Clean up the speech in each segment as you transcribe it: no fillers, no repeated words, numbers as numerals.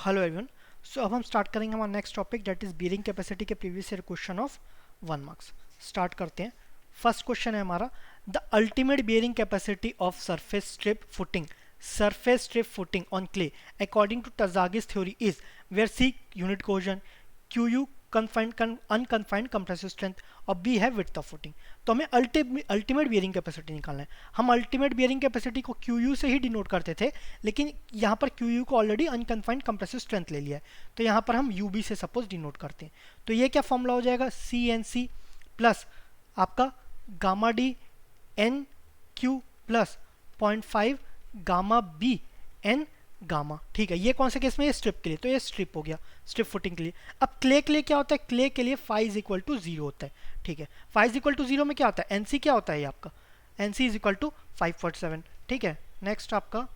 Hello everyone. सो अब हम start करेंगे हमारा next topic that is bearing capacity के previous year question of 1 marks. Start करते हैं। फर्स्ट क्वेश्चन है हमारा, the ultimate bearing capacity of surface strip footing on clay according to Terzaghi's theory is where C unit cohesion, Q U unconfined compressive strength और B है width of footing. तो हमें ultimate bearing capacity निकालना है। हम ultimate bearing capacity को Q U से ही denote करते थे, लेकिन यहाँ पर क्यू यू को ऑलरेडी अनकन्फाइंड कंप्रेसिव स्ट्रेंथ ले लिया है, तो यहाँ पर हम यू बी से सपोज डिनोट करते हैं। तो ये क्या फॉर्मूला हो जाएगा, सी एन सी प्लस आपका gamma D N Q plus 0.5 gamma B N gamma. ठीक है, ये कौन से केस में, ये स्ट्रिप के लिए, तो ये स्ट्रिप हो गया, स्ट्रिप फुटिंग के लिए। अब क्ले के लिए क्या होता है, क्ले के लिए फाई इज इक्वल टू 0 होता है। ठीक है, फाई इज इक्वल टू 0 में क्या होता है, एनसी क्या होता है, ये आपका एनसी इज इक्वल टू 5.7। ठीक है, नेक्स्ट आपका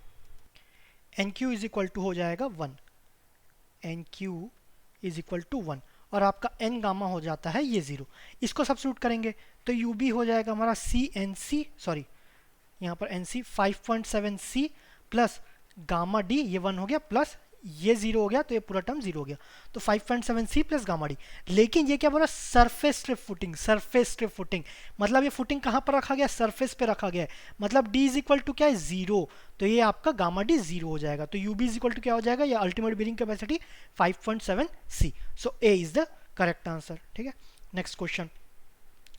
N Q is equal to हो जाएगा 1, N Q is equal to 1 और आपका एन गामा हो जाता है ये 0। इसको सब्स्टिट्यूट करेंगे तो यू बी हो जाएगा हमारा सी एन सी, सॉरी यहाँ पर N C 5.7 C plus gamma D, ये 1 हो गया, प्लस ये 0 हो गया, तो ये पूरा टर्म 0 हो गया, तो 5.7 सी प्लस गामा डी। लेकिन ये क्या बोला, सरफेस स्ट्रिप फुटिंग, मतलब ये फुटिंग कहाँ पर रखा गया, सरफेस पे रखा गया है, मतलब डी इज इक्वल टू क्या है, 0, तो ये आपका गामा डी 0 हो जाएगा। तो U B is equal to क्या हो जाएगा, ये ultimate bearing capacity 5.7 C. So A is the correct answer. ठीक है, next question.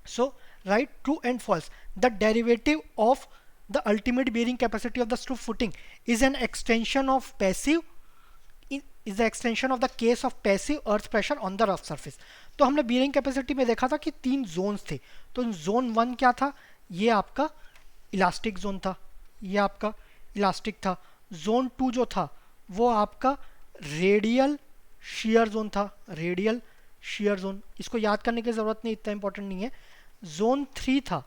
So right true and false, the derivative of the ultimate bearing capacity of the strip footing is an extension of the case of passive earth pressure on the rough surface। तो हमने bearing capacity में देखा था कि 3 Jones थे। तो zone 1 क्या था, ये आपका इलास्टिक जोन था, ये आपका इलास्टिक था। जोन 2 जो था वो आपका रेडियल शेयर जोन था, रेडियल शेयर जोन, इसको याद करने की जरूरत नहीं, इतना इंपॉर्टेंट नहीं है। जोन 3 था,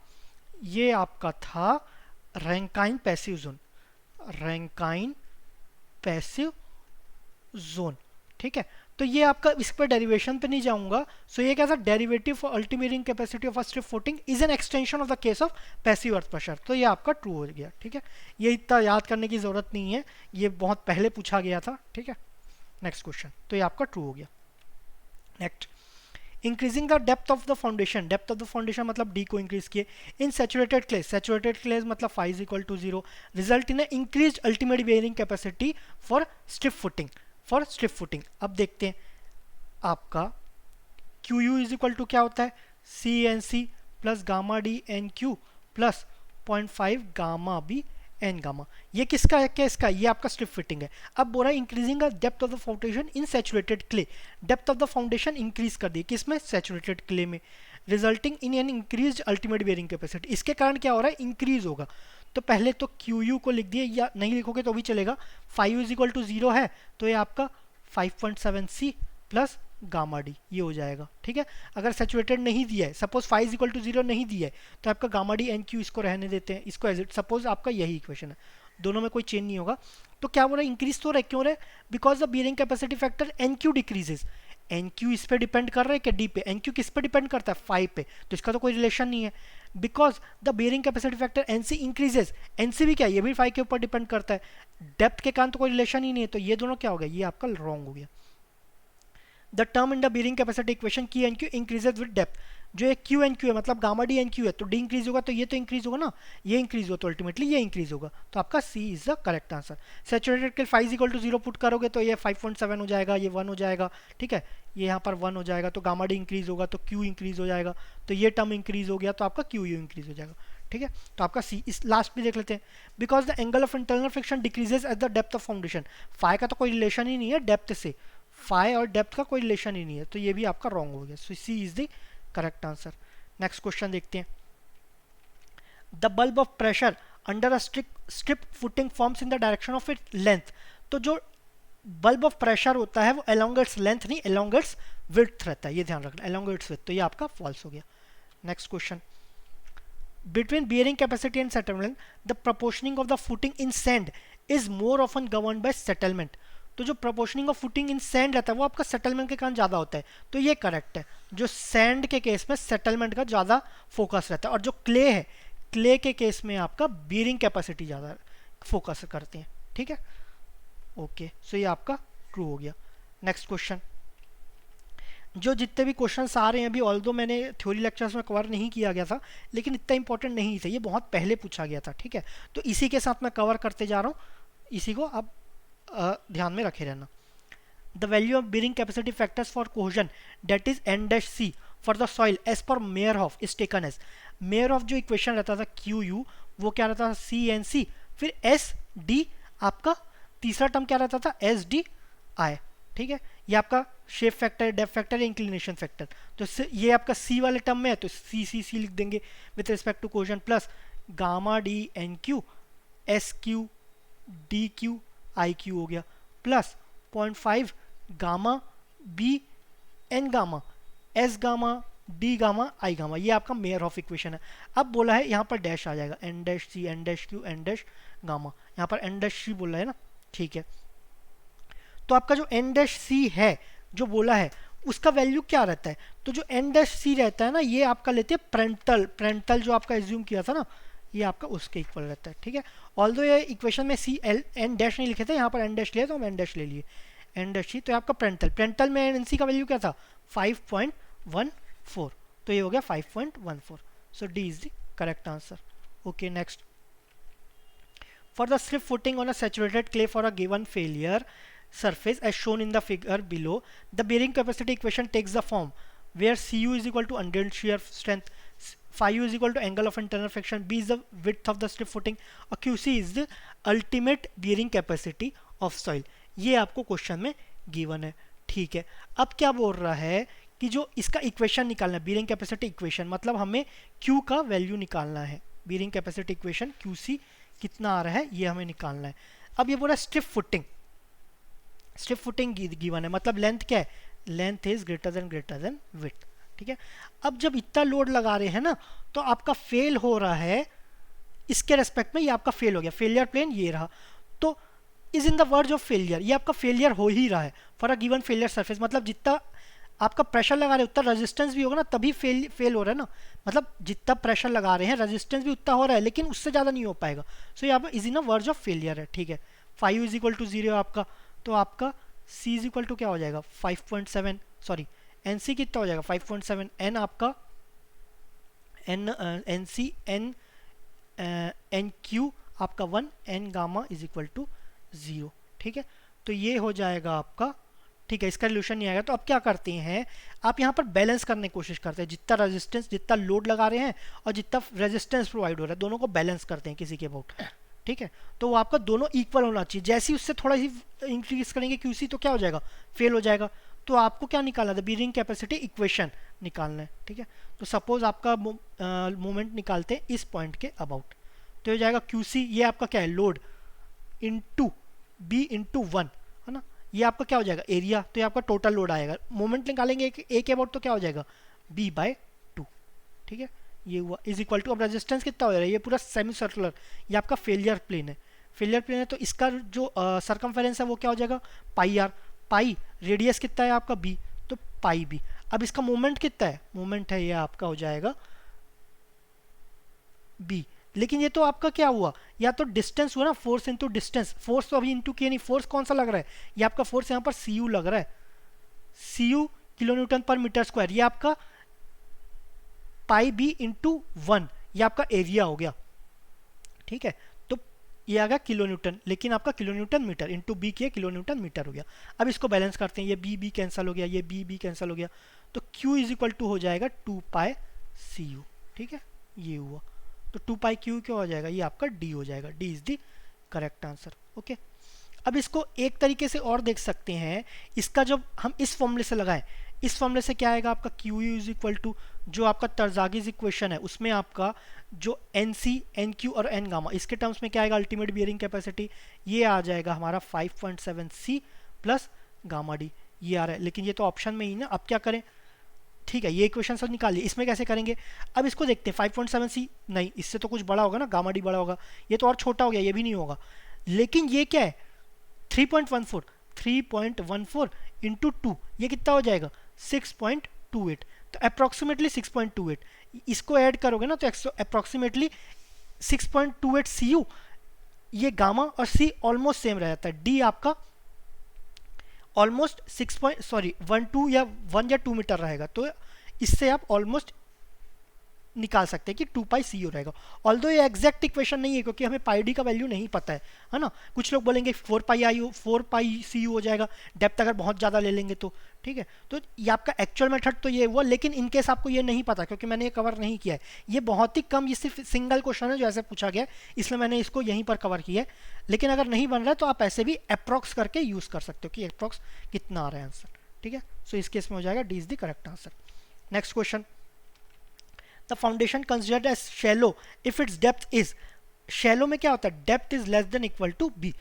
ये आपका था Rankine passive zone, Rankine passive zone. ठीक है, तो ये आपका, इस पर डेरिवेशन पे नहीं जाऊंगा। सो ये क्या था, derivative for ultimate bearing capacity of a strip footing is an extension of the case of passive earth pressure. तो ये आपका ट्रू हो गया। ठीक है, ये इतना याद करने की जरूरत नहीं है, ये बहुत पहले पूछा गया था। ठीक है, नेक्स्ट क्वेश्चन, तो ये आपका ट्रू हो गया। Next, increasing the depth of the foundation, depth of the foundation मतलब डी को इंक्रीज किए इन सैचुरेटेड क्ले मतलब phi is equal to 0, result in increase ultimate bearing capacity for strip footing. अब देखते हैं आपका Q U is equal to क्या होता है, C N C plus gamma D N Q plus 0.5 gamma B N gamma. ये किसका है, किसका, ये आपका स्ट्रिप फिटिंग है। अब बोल रहा है increasing the depth of the foundation in saturated clay, depth of the foundation increase कर दी किसमें, सैचुरेटेड क्ले में, resulting in an increase ultimate bearing capacity. इसके कारण क्या हो रहा है, इंक्रीज होगा। तो पहले तो क्यू यू को लिख दिए, या नहीं लिखोगे तो भी चलेगा। 5 इज इक्वल टू 0 है, तो ये आपका 5.7 सी प्लस गामा डी, ये हो जाएगा। ठीक है, अगर सैचुरेटेड नहीं दिया है, सपोज 5 इज इक्वल टू 0 नहीं दिया है, तो आपका गामा डी एन क्यू इसको रहने देते हैं, इसको एज इट, सपोज आपका यही इक्वेशन है, दोनों में कोई चेंज नहीं होगा। तो क्या हो रहा है, इंक्रीज तो रहा है, क्यों रहा है, because the bearing capacity factor N Q decreases. N Q इस पे डिपेंड कर रहा है क्या, डी पे, एन क्यू किस पे डिपेंड करता है, 5 पे, तो इसका तो कोई रिलेशन नहीं है। Because the bearing capacity factor N C increases, N C भी क्या है, ये भी 5 के ऊपर डिपेंड करता है, डेप्थ के कारण तो कोई रिलेशन ही नहीं है, तो ये दोनों क्या हो गया, ये आपका रॉन्ग हो गया। The term in the bearing capacity equation Q N Q increases with depth, जो ये Q एन क्यू है मतलब गामा डी एन क्यू है, तो डी इंक्रीज होगा तो ये तो इंक्रीज होगा ना, ये इंक्रीज होगा तो अल्टीमेटली ये इंक्रीज होगा, तो आपका C is the correct answer. Saturated के 5 इक्वल टू 0 पुट करोगे तो ये 5.7 हो जाएगा, ये 1 हो जाएगा। ठीक है, ये यहाँ पर 1 हो जाएगा, तो गामा डी इंक्रीज होगा तो Q इंक्रीज हो जाएगा, तो ये टर्म इंक्रीज हो गया तो आपका Q यू इंक्रीज हो जाएगा। ठीक है, तो आपका सी। इस लास्ट भी देख लेते हैं, because the angle of internal friction decreases at the depth of foundation. Phi का तो कोई रिलेशन ही नहीं है डेप्थ से, फाई और डेप्थ का कोई रिलेशन ही नहीं है, तो ये भी आपका रॉन्ग हो गया। So C is the correct answer. Next question देखते हैं, the bulb of pressure under a strip footing forms in the direction of it length. तो जो बल्ब ऑफ प्रेशर होता है वो अलोंग इट्स लेंथ नहीं, अलोंग इट्स विड्थ रहता है, ये ध्यान रखना, अलोंग इट्स विड्थ, तो ये आपका फॉल्स हो गया। Next question, between bearing capacity and settlement the proportioning of the footing in sand is more often governed by settlement। तो जो proportioning of footing in sand रहता है वो आपका settlement के कारण ज़्यादा होता है, तो ये करेक्ट है। जो sand के केस में settlement का ज़्यादा फोकस रहता है, और जो clay है, clay के केस में आपका bearing capacity ज़्यादा फोकस करते हैं। ठीक है, ओके, सो ये आपका ट्रू हो गया। नेक्स्ट क्वेश्चन, जो जितने भी क्वेश्चंस आ रहे हैं अभी, ऑल्दो मैंने थ्योरी लेक्चर्स में कवर नहीं किया गया था, लेकिन इतना इंपॉर्टेंट नहीं था, ये बहुत पहले पूछा गया था, ठीक है। तो इसी के साथ मैं कवर करते जा रहा हूँ, इसी को आप ध्यान में रखे रहना। The value of bearing capacity factors for cohesion that is n dash c for the soil as per Meyerhof is taken as, Meyerhof जो इक्वेशन रहता था क्यू यू, वो क्या रहता था सी एन सी, फिर एस डी, आपका तीसरा टर्म क्या रहता था एस डी आई, ठीक है। ये आपका shape factor, depth factor, inclination factor, तो ये आपका सी वाले टर्म में है तो सी लिख देंगे with respect to cohesion, plus gamma D N Q S Q D Q I Q हो गया, plus 0.5 gamma B N gamma S gamma D gamma I gamma, ये आपका मेयरहॉफ इक्वेशन है। अब बोला है यहाँ पर डैश आ जाएगा, N dash C N dash Q N dash gamma, यहाँ पर एन डैश सी बोला है ना, ठीक है। तो आपका जो एन डैश सी है जो बोला है उसका वैल्यू क्या रहता है, तो जो एन डैश सी रहता है ना, ये आपका लेते हैं प्रेंटल जो आपका एज्यूम किया था ना, ये आपका उसके इक्वल रहता है, ठीक है। ऑल्दो ये इक्वेशन में सी एल एन डैश नहीं लिखे थे, यहाँ पर एन डैश लिया तो हम एन डैश ले लिए, एन डैश सी, तो आपका प्रेंटल में एन सी का वैल्यू क्या था 5.14, तो ये हो गया 5.14, so D is the correct answer. Okay next, for the slip footing on a saturated clay for a given failure surface as shown in the figure below, the bearing capacity equation takes the form where Cu is equal to undead shear strength, phi u is equal to angle of internal friction, b is the width of the slip footing और qc is the ultimate bearing capacity of soil। ये आपको question में given है, ठीक है। अब क्या बोल रहा है कि जो इसका इक्वेशन निकालना है, bearing capacity इक्वेशन, मतलब हमें q का वैल्यू निकालना है, bearing capacity इक्वेशन qc कितना आ रहा है ये हमें निकालना है। अब ये बोला स्ट्रिप फुटिंग गिवन है, मतलब लेंथ क्या है, length is greater then width, ठीक है। अब जब इतना लोड लगा रहे हैं ना, तो आपका फेल हो रहा है इसके रेस्पेक्ट में, ये आपका फेल हो गया, फेलियर प्लेन ये रहा, तो is in the verge of failure, ये आपका फेलियर हो ही रहा है for a given failure surface, मतलब जितना आपका प्रेशर लगा रहे हैं उतना रेजिस्टेंस भी होगा ना, तभी फेल हो रहा है ना, मतलब जितना प्रेशर लगा रहे हैं रेजिस्टेंस भी उतना हो रहा है, लेकिन उससे ज़्यादा नहीं हो पाएगा, सो यहाँ पर is in a verge of failure है, ठीक है। 5 इज इक्वल टू 0 आपका, तो आपका C इज इक्वल टू क्या हो जाएगा 5.7, सॉरी एन सी कितना हो जाएगा 5.7, एन आपका एन सी एन क्यू आपका 1, N gamma is equal to 0, ठीक है। तो ये हो जाएगा आपका, ठीक है, इसका रिलेशन नहीं आएगा। तो अब क्या करते हैं, आप यहाँ पर बैलेंस करने की कोशिश करते हैं, जितना रेजिस्टेंस, जितना लोड लगा रहे हैं और जितना रेजिस्टेंस प्रोवाइड हो रहा है, दोनों को बैलेंस करते हैं किसी के अबाउट, ठीक है। तो वो आपका दोनों इक्वल होना चाहिए, जैसे ही उससे थोड़ा सी इंक्रीज करेंगे क्यूसी तो क्या हो जाएगा, फेल हो जाएगा। तो आपको क्या निकालना है, बीयरिंग कैपेसिटी इक्वेशन निकालना है, ठीक है। तो सपोज आपका मोमेंट निकालते हैं इस पॉइंट के अबाउट, तो हो जाएगा क्यूसी, ये आपका क्या है लोड इंटू बी इंटू 1, है ना, ये आपका क्या हो जाएगा एरिया, तो ये आपका टोटल लोड आएगा। मोमेंट निकालेंगे ए के अबाउट तो क्या हो जाएगा b/2, ठीक है, ये हुआ इज इक्वल टू, अब रेजिस्टेंस कितना हो रहा है, ये पूरा सेमी सर्कुलर, ये आपका फेलियर प्लेन है, फेलियर प्लेन है, तो इसका जो सर्कमफेरेंस है वो क्या हो जाएगा पाई आर, पाई रेडियस कितना है आपका b, तो पाई b। अब इसका मोमेंट कितना है, मोमेंट है ये आपका हो जाएगा b, लेकिन ये तो आपका क्या हुआ, या तो डिस्टेंस हुआ ना, फोर्स इंटू डिस्टेंस, फोर्स तो अभी इंटू किया नहीं, फोर्स कौन सा लग रहा है, ये आपका फोर्स यहाँ पर cu लग रहा है, cu kilo newton per metre square, ये आपका पाई बी इंटू 1, ये आपका एरिया हो गया, ठीक है। तो ये आ गया किलो न्यूटन, लेकिन आपका kilo newton metre into B किया किलो न्यूटन मीटर हो गया। अब इसको बैलेंस करते हैं, ये बी कैंसिल हो गया, ये बी कैंसिल हो गया, तो Q इज इक्वल टू हो जाएगा 2πcu, ठीक है, ये हुआ, तो 2πq क्या हो जाएगा, ये आपका d हो जाएगा, d is the correct answer. Okay, अब इसको एक तरीके से और देख सकते हैं, इसका जब हम इस फॉर्मूले से लगाएं, इस फॉर्मूले से क्या आएगा आपका Q इज इक्वल टू जो आपका तरजागीज इक्वेशन है उसमें आपका जो NC, NQ और N गामा, इसके टर्म्स में क्या आएगा अल्टीमेट बियरिंग कैपेसिटी, ये आ जाएगा हमारा 5.7C प्लस गामा डी, ये आ रहा है, लेकिन ये तो ऑप्शन में ही ना। अब क्या करें, ठीक है, ये इक्वेशन सब निकालिए, इसमें कैसे करेंगे, अब इसको देखते हैं 5.7C नहीं, इससे तो कुछ बड़ा होगा ना, गामा डी बड़ा होगा, ये तो और छोटा हो गया, ये भी नहीं होगा, लेकिन ये क्या है 3.14 इंटू 2, ये कितना हो जाएगा 6.28, तो अप्रॉक्सीमेटली 6.28, इसको ऐड करोगे ना तो अप्रॉक्सीमेटली 6.28 CU, ये गामा और C ऑलमोस्ट सेम रह जाता है, D आपका ऑलमोस्ट 1 या 1 या 2 मीटर रहेगा, तो इससे आप ऑलमोस्ट निकाल सकते हैं कि 2 पाई सी यू रहेगा। ऑल्दो ये एग्जैक्ट इक्वेशन नहीं है क्योंकि हमें पाई डी का वैल्यू नहीं पता है ना। कुछ लोग बोलेंगे 4 पाई सी यू हो जाएगा डेप्थ अगर बहुत ज़्यादा ले लेंगे तो, ठीक है। तो ये आपका एक्चुअल मेथड तो ये हुआ, लेकिन इनकेस आपको ये नहीं पता क्योंकि मैंने ये कवर नहीं किया है, ये बहुत ही कम, ये सिर्फ सिंगल क्वेश्चन है जो ऐसे पूछा गया इसलिए मैंने इसको यहीं पर कवर किया है। लेकिन अगर नहीं बन रहा है तो आप ऐसे भी अप्रॉक्स करके यूज़ कर सकते हो कि अप्रॉक्स कितना आ रहा है आंसर, ठीक है। सो इस केस में हो जाएगा D is the correct answer. Next question, the foundation considered as shallow if its depth is, shallow में क्या होता है, depth is less than equal to B,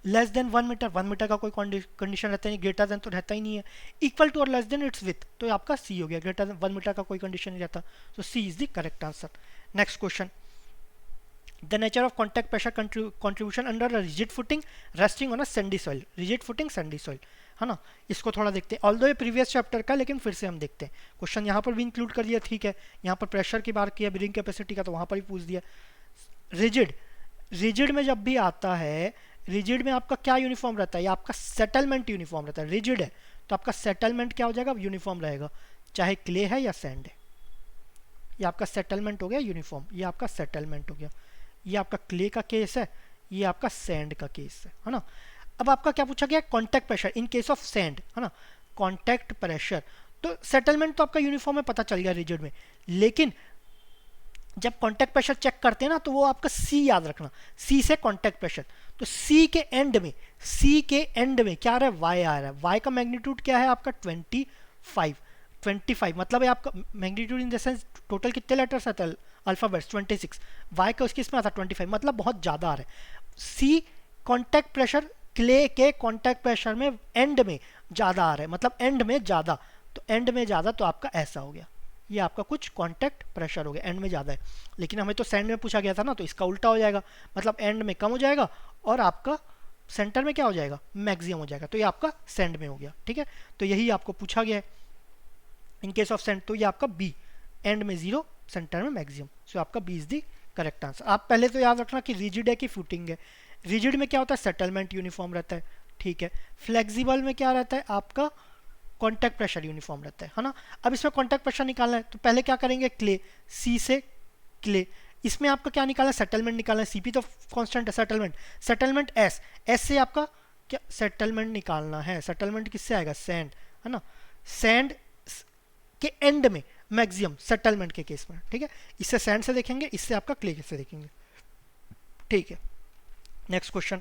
less than 1 metre, 1 metre का कोई कंडीशन रहता नहीं, ग्रेटर देन तो रहता ही नहीं है, इक्वल टू और लेस देन इट्स विथ, तो आपका सी हो गया, ग्रेटर देन 1 मीटर का कोई कंडीशन नहीं रहता, so C is the correct answer. Next question, the nature of contact pressure contribution under a rigid footing resting on a sandy soil, rigid footing sandy soil, है ना। इसको थोड़ा देखते हैं, ऑल्दो ये प्रीवियस चैप्टर का, लेकिन फिर से हम देखते हैं। क्वेश्चन यहाँ पर भी इंक्लूड कर दिया, ठीक है। यहाँ पर प्रेशर की बात किया, ब्रीदिंग कैपेसिटी का, तो वहाँ पर भी पूछ दिया। रिजिड, रिजिड में जब भी आता है, रिजिड में आपका क्या यूनिफॉर्म रहता है, या आपका सेटलमेंट यूनिफॉर्म रहता है। रिजिड है तो आपका सेटलमेंट क्या हो जाएगा, यूनिफॉर्म रहेगा, चाहे क्ले है या सैंड है। ये आपका सेटलमेंट हो गया यूनिफॉर्म, ये आपका सेटलमेंट हो गया। ये आपका क्ले का केस है, ये आपका सैंड का केस है ना। अब आपका क्या पूछा गया, contact pressure in case of sand, है ना, कॉन्टैक्ट प्रेशर। तो सेटलमेंट तो आपका यूनिफॉर्म में पता चल गया रिजिड में, लेकिन जब कॉन्टैक्ट प्रेशर चेक करते हैं ना तो वो आपका सी याद रखना, सी से कॉन्टैक्ट प्रेशर, तो सी के एंड में, सी के एंड में क्या आ रहा है, वाई आ रहा है। वाई का मैग्नीट्यूड क्या है आपका 25 मतलब है आपका magnitude in the sense total कितने लेटर्स आते हैं अल्फाबेट्स 26, वाई का उसके इसमें आता 25, मतलब बहुत ज़्यादा आ रहा है। सी कॉन्टैक्ट प्रेशर क्ले के कॉन्टैक्ट प्रेशर में एंड में ज़्यादा आ रहा है, मतलब एंड में ज़्यादा, तो एंड में ज़्यादा तो आपका ऐसा हो गया, ये आपका कुछ कॉन्टैक्ट प्रेशर हो गया, एंड में ज़्यादा है। लेकिन हमें तो सैंड में पूछा गया था ना, तो इसका उल्टा हो जाएगा, मतलब एंड में कम हो जाएगा और आपका सेंटर में क्या हो जाएगा, मैक्सिमम हो जाएगा, तो ये आपका सैंड में हो गया, ठीक है। तो यही आपको पूछा गया है इन केस ऑफ सैंड, तो ये आपका बी, एंड में 0 सेंटर में मैक्सिमम, सो आपका B is the correct answer. आप पहले तो याद रखना कि रिजिड है कि फुटिंग है। रिजिड में क्या होता है, सेटलमेंट यूनिफॉर्म रहता है, ठीक है। फ्लेक्सिबल में क्या रहता है आपका, कॉन्टैक्ट प्रेशर यूनिफॉर्म रहता है ना। अब इसमें कॉन्टैक्ट प्रेशर निकालना है तो पहले क्या करेंगे, क्ले, सी से क्ले, इसमें आपका क्या निकालना है, सेटलमेंट निकालना है। सीपी तो कांस्टेंट है, सेटलमेंट, सेटलमेंट एस, एस से आपका क्या सेटलमेंट निकालना है, सेटलमेंट किससे आएगा, सैंड, है ना। सैंड के एंड में मैक्सिमम सेटलमेंट के केस में, ठीक है। इससे सैंड से देखेंगे, इससे आपका क्ले से देखेंगे, ठीक है। Next question,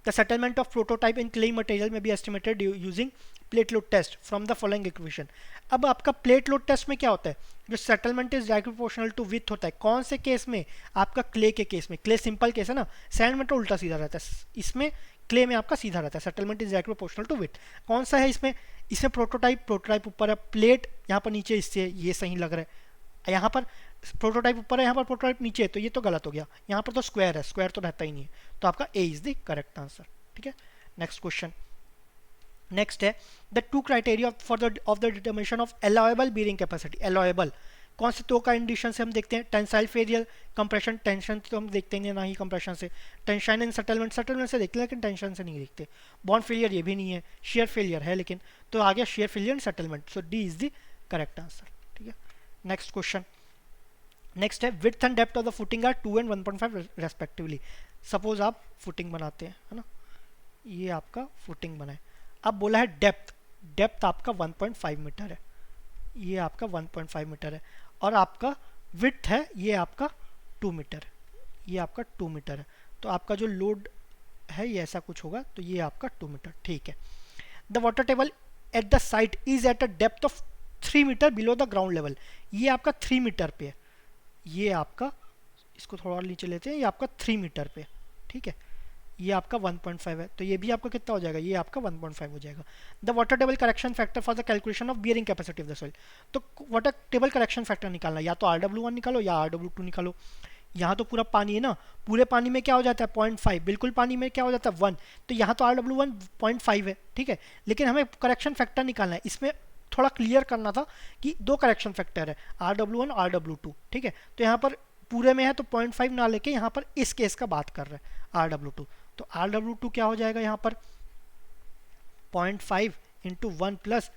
the settlement of prototype in clay material may be estimated using plate load test from the following equation. अब आपका प्लेट लोड टेस्ट में क्या होता है, जो settlement is directly proportional to with होता है, कौन से केस में, आपका क्ले के केस में, क्ले सिंपल केस है ना, सैंड में तो उल्टा सीधा रहता है, इसमें क्ले में आपका सीधा रहता है, settlement is directly proportional to with. कौन सा है इसमें, इसमें प्रोटोटाइप ऊपर है, प्लेट यहाँ पर नीचे, इससे ये सही लग रहा है, यहाँ पर प्रोटोटाइप ऊपर है, यहाँ पर प्रोटोटाइप नीचे है, तो ये तो गलत हो गया, यहाँ पर तो स्क्वायर है, स्क्वायर तो रहता ही नहीं है, तो आपका ए इज द करेक्ट आंसर, ठीक है। नेक्स्ट क्वेश्चन, नेक्स्ट है the two criteria for the of the determination of allowable bearing capacity. Allowable कौन से दो कंडीशन से हम देखते हैं, टेंसाइल फेलियर, कंप्रेशन, टेंशन तो हम देखते ही नहीं, ना ही कंप्रेशन से, टेंशन एंड सेटलमेंट, सेटलमेंट से देखते हैं लेकिन टेंशन से नहीं देखते, बॉन्ड फेलियर ये भी नहीं है, शेयर फेलियर है लेकिन, तो आ गया shear failure and settlement, so D is the correct answer, ठीक है। नेक्स्ट क्वेश्चन, नेक्स्ट है width and depth of the footing are 2 and 1.5 respectively. Suppose आप फुटिंग बनाते हैं, है ना, ये आपका फुटिंग बनाए, अब बोला है डेप्थ, डेप्थ आपका 1.5 मीटर है, ये आपका 1.5 मीटर है, और आपका विड्थ है ये आपका 2 मीटर, ये आपका 2 मीटर है, तो आपका जो लोड है ये ऐसा कुछ होगा, तो ये आपका 2 मीटर, ठीक है। The water table at the site is at a depth of 3 metre below the ground level, ये आपका 3 मीटर पे है, ये आपका, इसको थोड़ा और नीचे लेते हैं, ये आपका 3 मीटर पे, ठीक है, ये आपका 1.5 है, तो ये भी आपका कितना हो जाएगा, ये आपका 1.5 हो जाएगा। The water table correction factor for the calculation of bearing capacity of the soil, तो वाटर टेबल करेक्शन फैक्टर निकालना, या तो RW1 निकालो या RW2 निकालो। यहाँ तो पूरा पानी है ना, पूरे पानी में क्या हो जाता है 0.5, बिल्कुल पानी में क्या हो जाता है 1, तो यहाँ तो RW1 0.5 है, ठीक है, लेकिन हमें करेक्शन फैक्टर निकालना है। इसमें थोड़ा क्लियर करना था कि दो करेक्शन फैक्टर है, RW1 RW2, ठीक है, तो यहाँ पर पूरे में है तो 0.5 ना लेके यहाँ पर इस केस का बात कर रहे हैं RW2, तो RW2 क्या हो जाएगा यहाँ पर 0.5 into 1 plus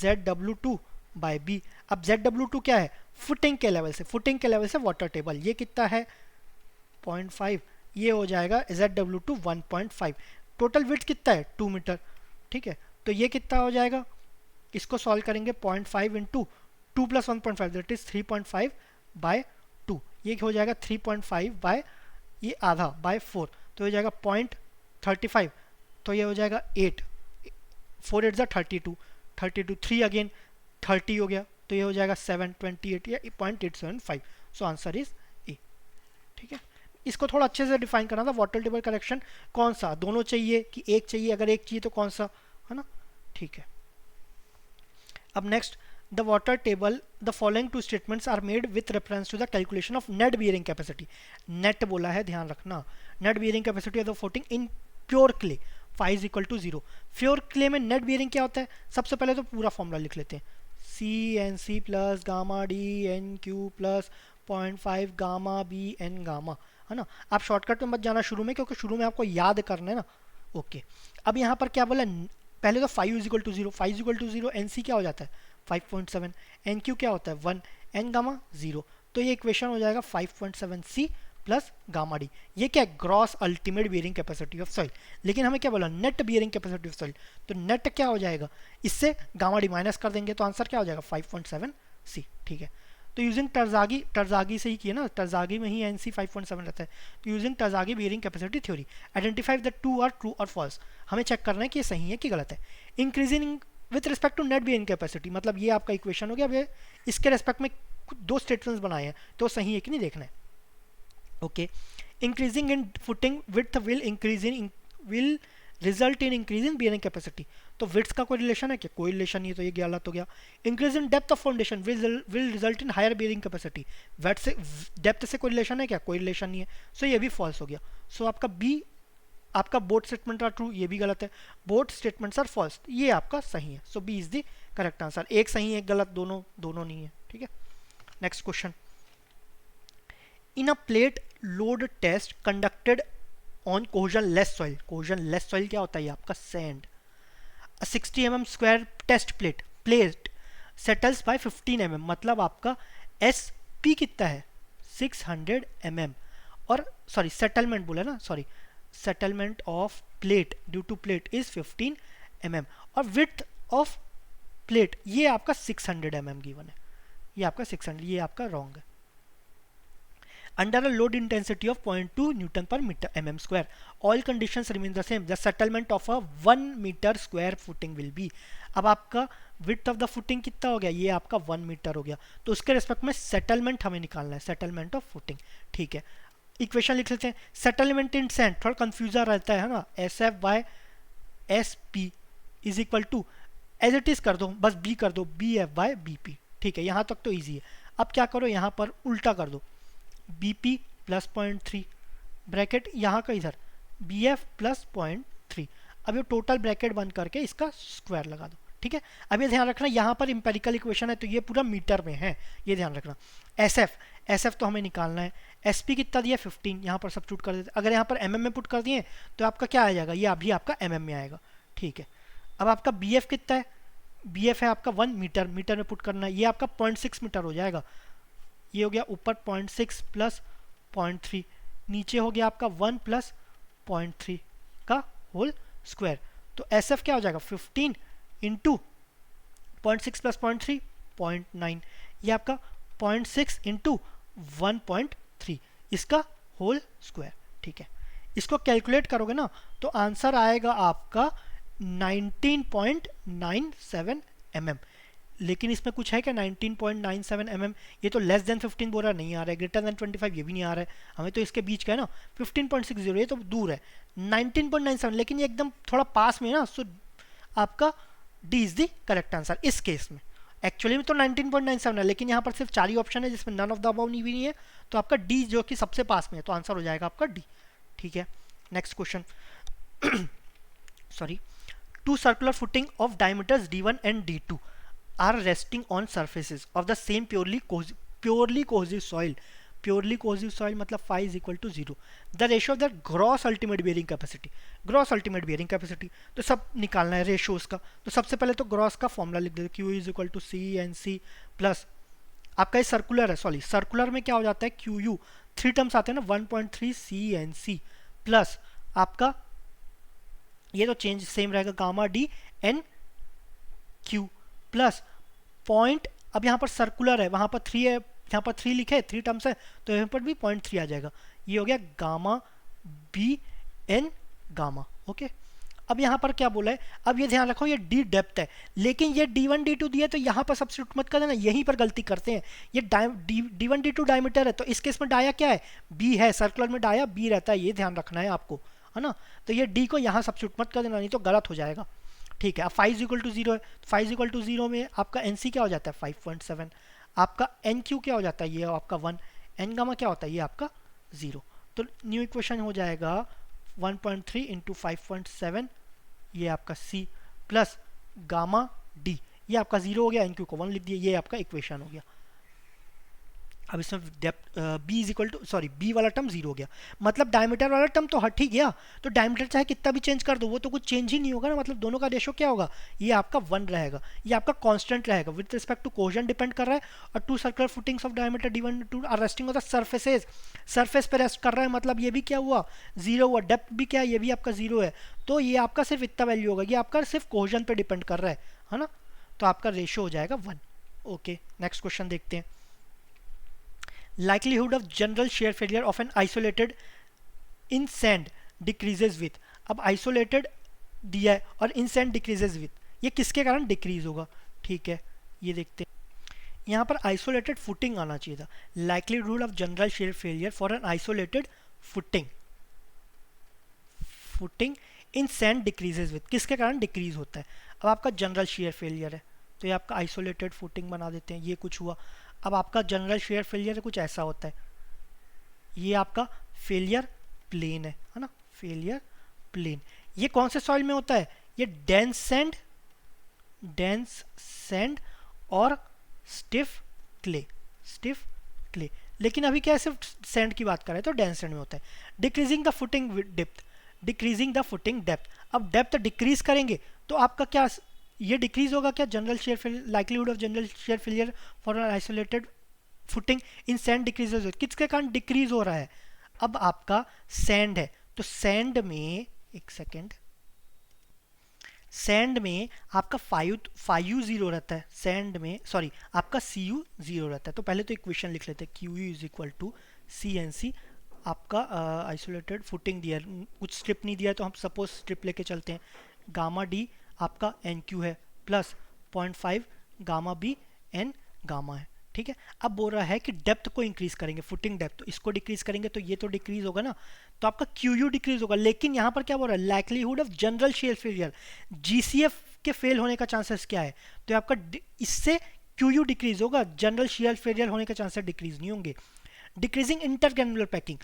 ZW2 bye B. अब ZW2 क्या है, फुटिंग के लेवल से, फुटिंग के लेवल से वाटर टेबल, ये कितना है 0.5, ये हो जाएगा ZW2 1.5। टोटल विड्थ कितना है 2 मीटर, ठीक है। तो ये कितना हो जाएगा, इसको सॉल्व करेंगे 0.5 into 2 plus 1.5 that is 3.5 by 2, ये हो जाएगा 3.5 बाय ये आधा बाय 4, तो हो जाएगा 0.35, तो ये हो जाएगा 8, 4 8 32, 32 3 अगेन 30 हो गया, तो ये हो जाएगा 728 या 0.875। सो आंसर इज ए, ठीक है। इसको थोड़ा अच्छे से डिफाइन करना था, वाटर टेबल करेक्शन कौन सा, दोनों चाहिए कि एक चाहिए, अगर एक चाहिए तो कौन सा, है ना, ठीक है। अब next, the water table, the following two statements are made with reference to the calculation of net bearing capacity. Net बोला है, ध्यान रखना, net bearing capacity of the footing in pure clay phi is equal to 0। Pure clay में net bearing क्या होता है, सबसे पहले तो पूरा फॉर्मूला लिख लेते हैं, CNC plus gamma DNQ plus 0.5 gamma BN gamma, है ना। आप शॉर्टकट में मत जाना शुरू में, क्योंकि शुरू में आपको याद करना है ना, ओके। अब यहाँ पर क्या बोला, पहले तो 5 is equal to 0, 5 is equal to 0, NC क्या हो जाता है 5.7, NQ क्या होता है 1, N गामा 0, तो ये इक्वेशन हो जाएगा 5.7C प्लस गामा डी। ये क्या है, gross ultimate bearing capacity of soil. लेकिन हमें क्या बोला, net bearing capacity of soil, तो नेट क्या हो जाएगा, इससे गामा डी माइनस कर देंगे, तो आंसर क्या हो जाएगा 5.7C, ठीक है। तो यूजिंग टर्जागी से ही किया ना, टर्जागी में ही NC 5.7 रहता है, तो using Terzaghi bearing capacity theory identify the two are true or false, हमें चेक करना है कि ये सही है कि गलत है। Increasing with respect to net bearing capacity, मतलब ये आपका इक्वेशन हो गया, अब इसके रेस्पेक्ट में दो स्टेटमेंट्स बनाए हैं, तो सही है कि नहीं देखना है, okay. Increasing in footing width will result in increase in bearing capacity, तो विड्थ का कोई रिलेशन है क्या, कोई रिलेशन नहीं है, तो ये गलत हो गया। Increase in depth of foundation will result in higher bearing capacity, weight से डेप्थ से कोई रिलेशन है क्या, कोई रिलेशन नहीं है, सो ये भी फॉल्स हो गया। सो आपका बी, आपका बोथ स्टेटमेंट आर ट्रू, ये भी गलत है, बोथ स्टेटमेंट्स आर फॉल्स, ये आपका सही है। So B is the correct answer, एक सही है एक गलत, दोनों नहीं है, ठीक है। Next question, in a plate load test conducted on cohesionless soil, cohesionless soil क्या होता है, ये आपका sand, 60 mm square test plate settles by 15 mm, मतलब आपका SP कितना है 600 mm, और सॉरी सेटलमेंट बोला ना, sorry settlement of plate due to plate is 15 mm, और विड्थ ऑफ प्लेट ये आपका 600 mm गिवन है, ये आपका 600, ये आपका रॉन्ग है। Under a load intensity of 0.2 Newton per meter mm square, all conditions remain the same. The settlement of a 1 meter square footing will be. अब आपका width of the footing कितना हो गया, ये आपका 1 मीटर हो गया, तो उसके रेस्पेक्ट में सेटलमेंट हमें निकालना है, सेटलमेंट ऑफ फुटिंग, ठीक है। इक्वेशन लिख लेते हैं, सेटलमेंट इन सैंड थोड़ा कंफ्यूजन रहता है ना, SF by SP is equal to as it is कर दो, बस B कर दो, BF बाय BP, ठीक है, यहाँ तक तो ईजी है। अब क्या करो, यहाँ पर उल्टा कर दो, BP प्लस 0.3 ब्रैकेट यहाँ का इधर BF प्लस 0.3, अब ये टोटल ब्रैकेट बंद करके इसका स्क्वायर लगा दो, ठीक है। अब ये ध्यान रखना, यहाँ पर इंपेरिकल इक्वेशन है तो ये पूरा मीटर में है, ये ध्यान रखना। SF तो हमें निकालना है, SP कितना दिया 15, यहाँ पर सब्स्टिट्यूट कर देते, अगर यहाँ पर mm में पुट कर दिए तो आपका क्या आ जाएगा, ये अभी आपका mm में आएगा, ठीक है। अब आपका BF कितना है, BF है आपका 1 मीटर, मीटर में पुट करना है, ये आपका 0.6 मीटर हो जाएगा, ये हो गया ऊपर 0.6 प्लस 0.3, नीचे हो गया आपका 1 प्लस 0.3 का होल स्क्वायर, तो SF क्या हो जाएगा 15 इंटू 0.6 प्लस 0.3 0.9, ये आपका 0.6 इंटू 1.3 इसका होल स्क्वायर, ठीक है। इसको कैलकुलेट करोगे ना तो आंसर आएगा आपका 19.97 mm, लेकिन इसमें कुछ है क्या 19.97 mm, ये तो लेस देन 15 बोल रहा नहीं आ रहा है, ग्रेटर देन 25 ये भी नहीं आ रहा है, हमें तो इसके बीच का है ना 15.60, ये तो दूर है 19.97, लेकिन ये एकदम थोड़ा पास में है ना, सो आपका D is the correct answer इस केस में। एक्चुअली में तो 19.97 है, लेकिन यहाँ पर सिर्फ 4 ही ऑप्शन है जिसमें नन ऑफ द अबव नहीं है, तो आपका डी जो कि सबसे पास में है, तो आंसर हो जाएगा आपका डी, ठीक है। Next question, sorry, two circular footing of diameters D1 and D2 are resting on surfaces of the same purely cohesive soil purely cohesive soil मतलब phi is equal to 0। The ratio of the gross ultimate bearing capacity, gross ultimate bearing capacity तो सब निकालना है ratios का। तो सबसे पहले तो ग्रॉस का फॉर्मूला लिख देते, Q is equal to C N C plus आपका ये सर्कुलर है, सॉरी सर्कुलर में क्या हो जाता है, क्यू यू 3 टर्म्स आते हैं ना, 1.3 सी एन सी प्लस आपका ये तो चेंज सेम रहेगा, gamma D N Q plus point, अब यहाँ पर सर्कुलर है, वहाँ पर 3 है, यहाँ पर 3 लिखे 3 टर्म्स है, तो यहाँ पर भी 0.3 आ जाएगा। ये हो गया gamma B N gamma. Okay, अब यहाँ पर क्या बोला है, अब ये ध्यान रखो ये डी डेप्थ है, लेकिन ये D1 D2 दिया तो यहाँ पर सब्स्टिट्यूट मत कर देना, यहीं पर गलती करते हैं। ये D1 D2 डायमीटर है, तो इस केस में डाया क्या है, बी है, सर्कुलर में डाया बी रहता है, ये ध्यान रखना है आपको, है ना। तो ये डी को यहाँ सब्स्टिट्यूट मत कर देना, नहीं तो गलत हो जाएगा। ठीक है, अब फाइव इक्वल टू 0 है, फाइव इक्वल टू 0 में आपका एन सी क्या हो जाता है 5.7, आपका एन क्यू क्या हो जाता है, ये आपका 1, एन गामा क्या होता है, ये आपका 0। तो न्यू इक्वेशन हो जाएगा 1.3 इंटू 5.7, ये आपका सी प्लस गामा डी, ये आपका 0 हो गया, एन क्यू को 1 लिख दिया, ये आपका इक्वेशन हो गया। अब इसमें depth B is equal to, sorry B वाला टर्म 0 हो गया, मतलब डायमीटर वाला टर्म तो हट ही गया। तो डायमीटर चाहे कितना भी चेंज कर दो वो तो कुछ चेंज ही नहीं होगा ना, मतलब दोनों का रेशो क्या होगा, ये आपका 1 रहेगा, ये आपका कांस्टेंट रहेगा, with respect to cohesion depend कर रहा है। और two circular footings of diameter D1 2 are resting on the surfaces, surface पे रेस्ट कर रहा है, मतलब ये भी क्या हुआ 0 हुआ, डेप्थ भी क्या है, ये भी आपका 0 है, तो ये आपका सिर्फ इतना वैल्यू होगा, ये आपका सिर्फ कोहेजन पे डिपेंड कर रहा है ना। तो आपका रेशो हो जाएगा 1। ओके, नेक्स्ट क्वेश्चन देखते हैं। Likelihood of general shear failure of an isolated in sand decreases with, अब isolated दिया है और in sand decreases with, ये किसके कारण डिक्रीज होगा, ठीक है ये देखते हैं। यहाँ पर isolated footing आना चाहिए था, likelihood of general shear failure for an isolated footing in sand decreases with, किसके कारण डिक्रीज होता है। अब आपका जनरल shear failure है, तो ये आपका isolated footing बना देते हैं, ये कुछ हुआ। अब आपका जनरल शेयर फेलियर कुछ ऐसा होता है, ये आपका फेलियर प्लेन है ना, फेलियर प्लेन। ये कौन से सॉइल में होता है, ये डेंस सैंड और स्टिफ क्ले, लेकिन अभी क्या है सिर्फ सैंड की बात कर रहे हैं, तो डेंस सैंड में होता है। डिक्रीजिंग द फुटिंग डेप्थ, अब डेप्थ डिक्रीज करेंगे तो आपका क्या, ये डिक्रीज होगा क्या, general share likelihood of general shear failure for an isolated footing in sand decreases, किसके कारण डिक्रीज हो रहा है। अब आपका सैंड है, तो सैंड में एक सेकेंड, सैंड में आपका फायू 0 रहता है, सैंड में सॉरी आपका सी यू 0 रहता है। तो पहले तो इक्वेशन लिख लेते हैं, Q U is equal to C N C, आपका आइसोलेटेड फुटिंग दिया है, कुछ स्ट्रिप नहीं दिया है, तो हम सपोज स्ट्रिप लेके चलते हैं, गामा डी आपका एन क्यू है plus 0.5 gamma B N gamma है, ठीक है। अब बोल रहा है कि डेप्थ को इंक्रीज करेंगे, फुटिंग डेप्थ, तो इसको डिक्रीज करेंगे तो ये तो डिक्रीज होगा ना, तो आपका क्यू यू डिक्रीज होगा। लेकिन यहाँ पर क्या बोल रहा है, likelihood of general shear failure, GCF के फेल होने का चांसेस क्या है, तो आपका इससे क्यू यू डिक्रीज होगा, जनरल शेयर फेलियर होने के चांसेस डिक्रीज नहीं होंगे। Decreasing intergranular packing,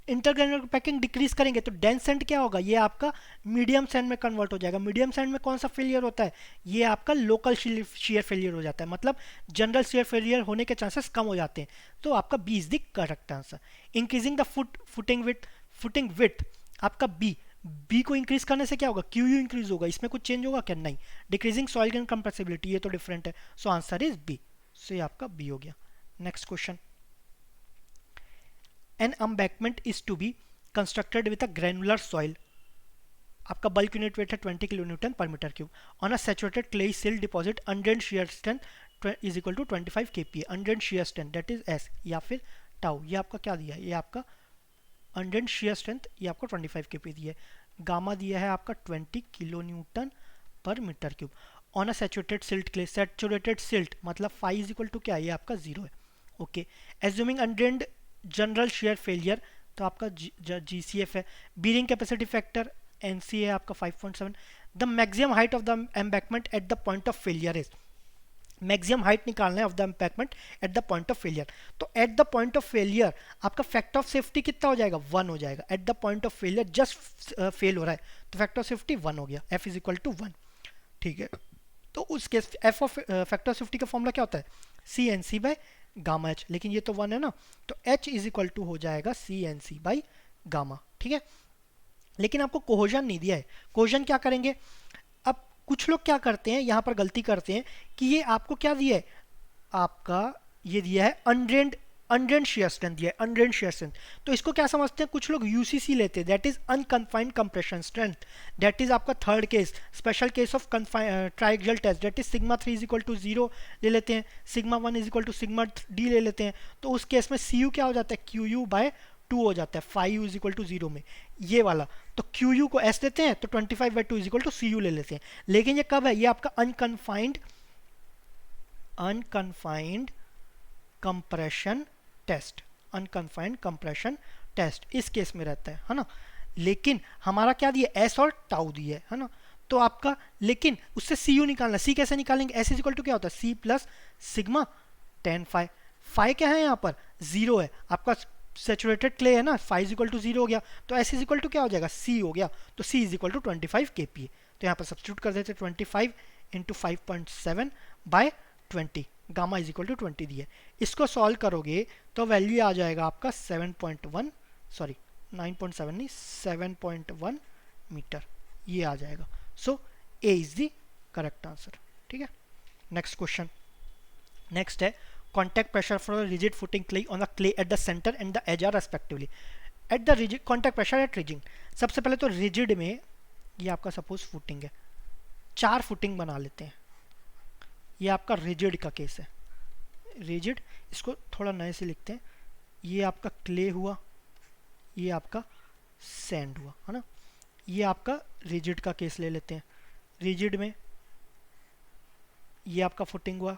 intergranular packing decrease करेंगे तो डेंस सैंड क्या होगा, ये आपका मीडियम सैंड में कन्वर्ट हो जाएगा। मीडियम सैंड में कौन सा फेलियर होता है, ये आपका लोकल शेयर फेलियर हो जाता है, मतलब जनरल शेयर फेलियर होने के चांसेस कम हो जाते हैं, तो आपका B is the correct answer. Increasing the footing width आपका बी को इंक्रीज करने से क्या होगा, क्यू यू इंक्रीज होगा, इसमें कुछ चेंज होगा क्या, नहीं। डिक्रीजिंग सॉइल कंप्रेसिबिलिटी, ये तो डिफरेंट है, सो आंसर इज बी, सो ये आपका बी हो गया। Next question, an embankment is to be constructed with a granular soil, आपका बल्क यूनिट वेट है 20 kilo newton per metre cube, on a saturated clay silt deposit undrained shear strength is equal to 25 kPa, undrained shear strength that is S या फिर tau, ये आपका क्या दिया है, ये आपका अनड्रेन्ड शियर स्ट्रेंथ, ये आपको 25 kPa दिया है, गामा दिया है आपका 20 kilo newton per metre cube, on a saturated silt clay, saturated silt मतलब फाई इज इक्वल टू क्या, ये आपका 0 है। Okay, assuming undrained general shear failure, तो आपका जीसीएफ है। बीरिंग कैपेसिटी फैक्टर एनसी है आपका 5.7। The maximum height of the embankment at the point of failure is, maximum height निकालना है of the embankment at the point of failure, तो at the point of failure आपका factor of safety कितना हो जाएगा, 1 हो जाएगा। At the point of failure just fail हो रहा है, तो फैक्टर ऑफ सेफ्टी 1 हो गया, एफ इज इक्वल टू 1, ठीक है। तो उस case F of factor of safety का फॉर्मूला क्या होता है, C N C by gamma H, लेकिन ये तो 1 है ना, तो एच इज इक्वल टू हो जाएगा C N C by gamma, ठीक है। लेकिन आपको कोहेजन नहीं दिया है, कोहेजन क्या करेंगे? अब कुछ लोग क्या करते हैं, यहाँ पर गलती करते हैं कि ये आपको क्या दिया है, आपका ये दिया है अनड्रेन्ड, अनड्रेन्ड शियर स्ट्रेंथ दिया है, अनड्रेन्ड शियर स्ट्रेंथ। तो इसको क्या समझते हैं कुछ लोग, यूसीसी लेते हैं, that is unconfined compression strength, that is आपका third case, special case of triaxial test, that is sigma 3 is equal to 0 ले लेते हैं, sigma 1 is equal to sigma D ले लेते हैं। तो उस केस में सी यू क्या हो जाता है, क्यू यू बाय 2 हो जाता है, 5u इज इक्वल टू 0 में, ये वाला। तो क्यू यू को एस लेते हैं, तो 25/2 is equal to C U ले लेते हैं। लेकिन ये कब है, ये आपका unconfined compression test, unconfined compression test इस केस में रहता है ना। लेकिन हमारा क्या दिया, एस और टाउ दिया है ना, तो आपका, लेकिन उससे सी यू निकालना, सी कैसे निकालेंगे, एस इज इक्वल टू क्या होता है, C plus sigma tan phi, phi क्या है यहाँ पर, 0 है, आपका सेचुरेटेड क्ले है ना, 5 इज इक्वल टू 0 हो गया, तो एस इज इक्वल टू क्या हो जाएगा, सी हो गया, तो C is equal to 25 kPa। तो यहाँ पर सब्स्टिट्यूट कर देते 25 into 5.7 by 20, gamma is equal to 20 दिया। इसको सॉल्व करोगे तो वैल्यू आ जाएगा आपका 7.1, सॉरी 9.7 नहीं, 7.1 मीटर, ये आ जाएगा। सो A is the correct answer, ठीक है। नेक्स्ट क्वेश्चन, नेक्स्ट है contact pressure for a rigid footing clay on the clay at the center and the edge are respectively at the rigid contact pressure at rigid। सबसे पहले तो rigid में ये आपका suppose footing है, 4 footing बना लेते हैं, ये आपका rigid का केस है, rigid, इसको थोड़ा नए से लिखते हैं, ये आपका क्ले हुआ, ये आपका सैंड हुआ, है ना, ये आपका rigid का केस ले लेते हैं। rigid में ये आपका फुटिंग हुआ,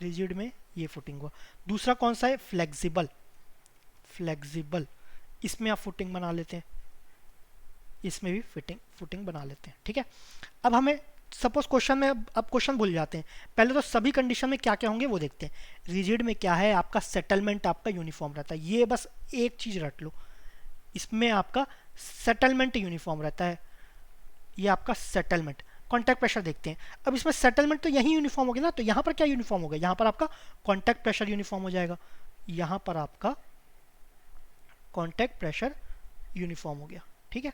rigid में ये फुटिंग हुआ। दूसरा कौन सा है, फ्लेक्सिबल, फ्लेक्सिबल, इसमें आप फुटिंग बना लेते हैं, इसमें भी फुटिंग बना लेते हैं, ठीक है। अब हमें सपोज क्वेश्चन में, अब क्वेश्चन भूल जाते हैं, पहले तो सभी कंडीशन में क्या क्या होंगे वो देखते हैं। रिजिड में क्या है, आपका सेटलमेंट आपका यूनिफॉर्म रहता है, ये बस एक चीज रट लो, इसमें आपका सेटलमेंट यूनिफॉर्म रहता है, ये आपका सेटलमेंट। कॉन्टैक्ट प्रेशर देखते हैं, अब इसमें सेटलमेंट तो यही यूनिफॉर्म हो गया ना, तो यहाँ पर क्या यूनिफॉर्म हो गया, यहाँ पर आपका कॉन्टैक्ट प्रेशर यूनिफॉर्म हो जाएगा, यहाँ पर आपका कॉन्टैक्ट प्रेशर यूनिफॉर्म हो गया, ठीक है।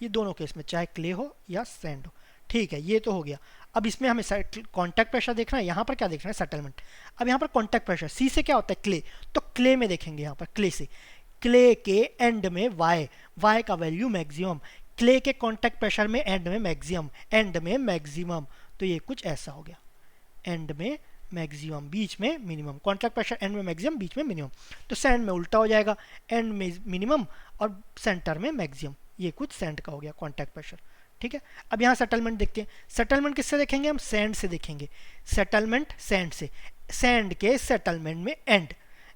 ये दोनों केस में, चाहे क्ले हो या सैंड हो, ठीक है, ये तो हो गया। अब इसमें हमें कॉन्टैक्ट प्रेशर देखना है, यहाँ पर क्या देखना है, सेटलमेंट। अब यहाँ पर कॉन्टैक्ट प्रेशर, सी से क्या होता है, क्ले, तो क्ले में देखेंगे, यहाँ पर क्ले से, क्ले के एंड में वाई का वैल्यू मैक्सिमम, क्ले के कांटेक्ट प्रेशर में एंड में मैक्सिमम, एंड में मैक्सिमम, तो ये कुछ ऐसा हो गया, एंड में मैक्सिमम, बीच में मिनिमम, कांटेक्ट प्रेशर एंड में मैक्सिमम, बीच में मिनिमम। तो सैंड में उल्टा हो जाएगा, एंड में मिनिमम और सेंटर में मैक्सिमम, ये कुछ सैंड का हो गया कांटेक्ट प्रेशर, ठीक है। अब यहाँ सेटलमेंट देखते हैं, सेटलमेंट किससे देखेंगे हम, सैंड से देखेंगे, सेटलमेंट सैंड से, सैंड के सेटलमेंट में एंड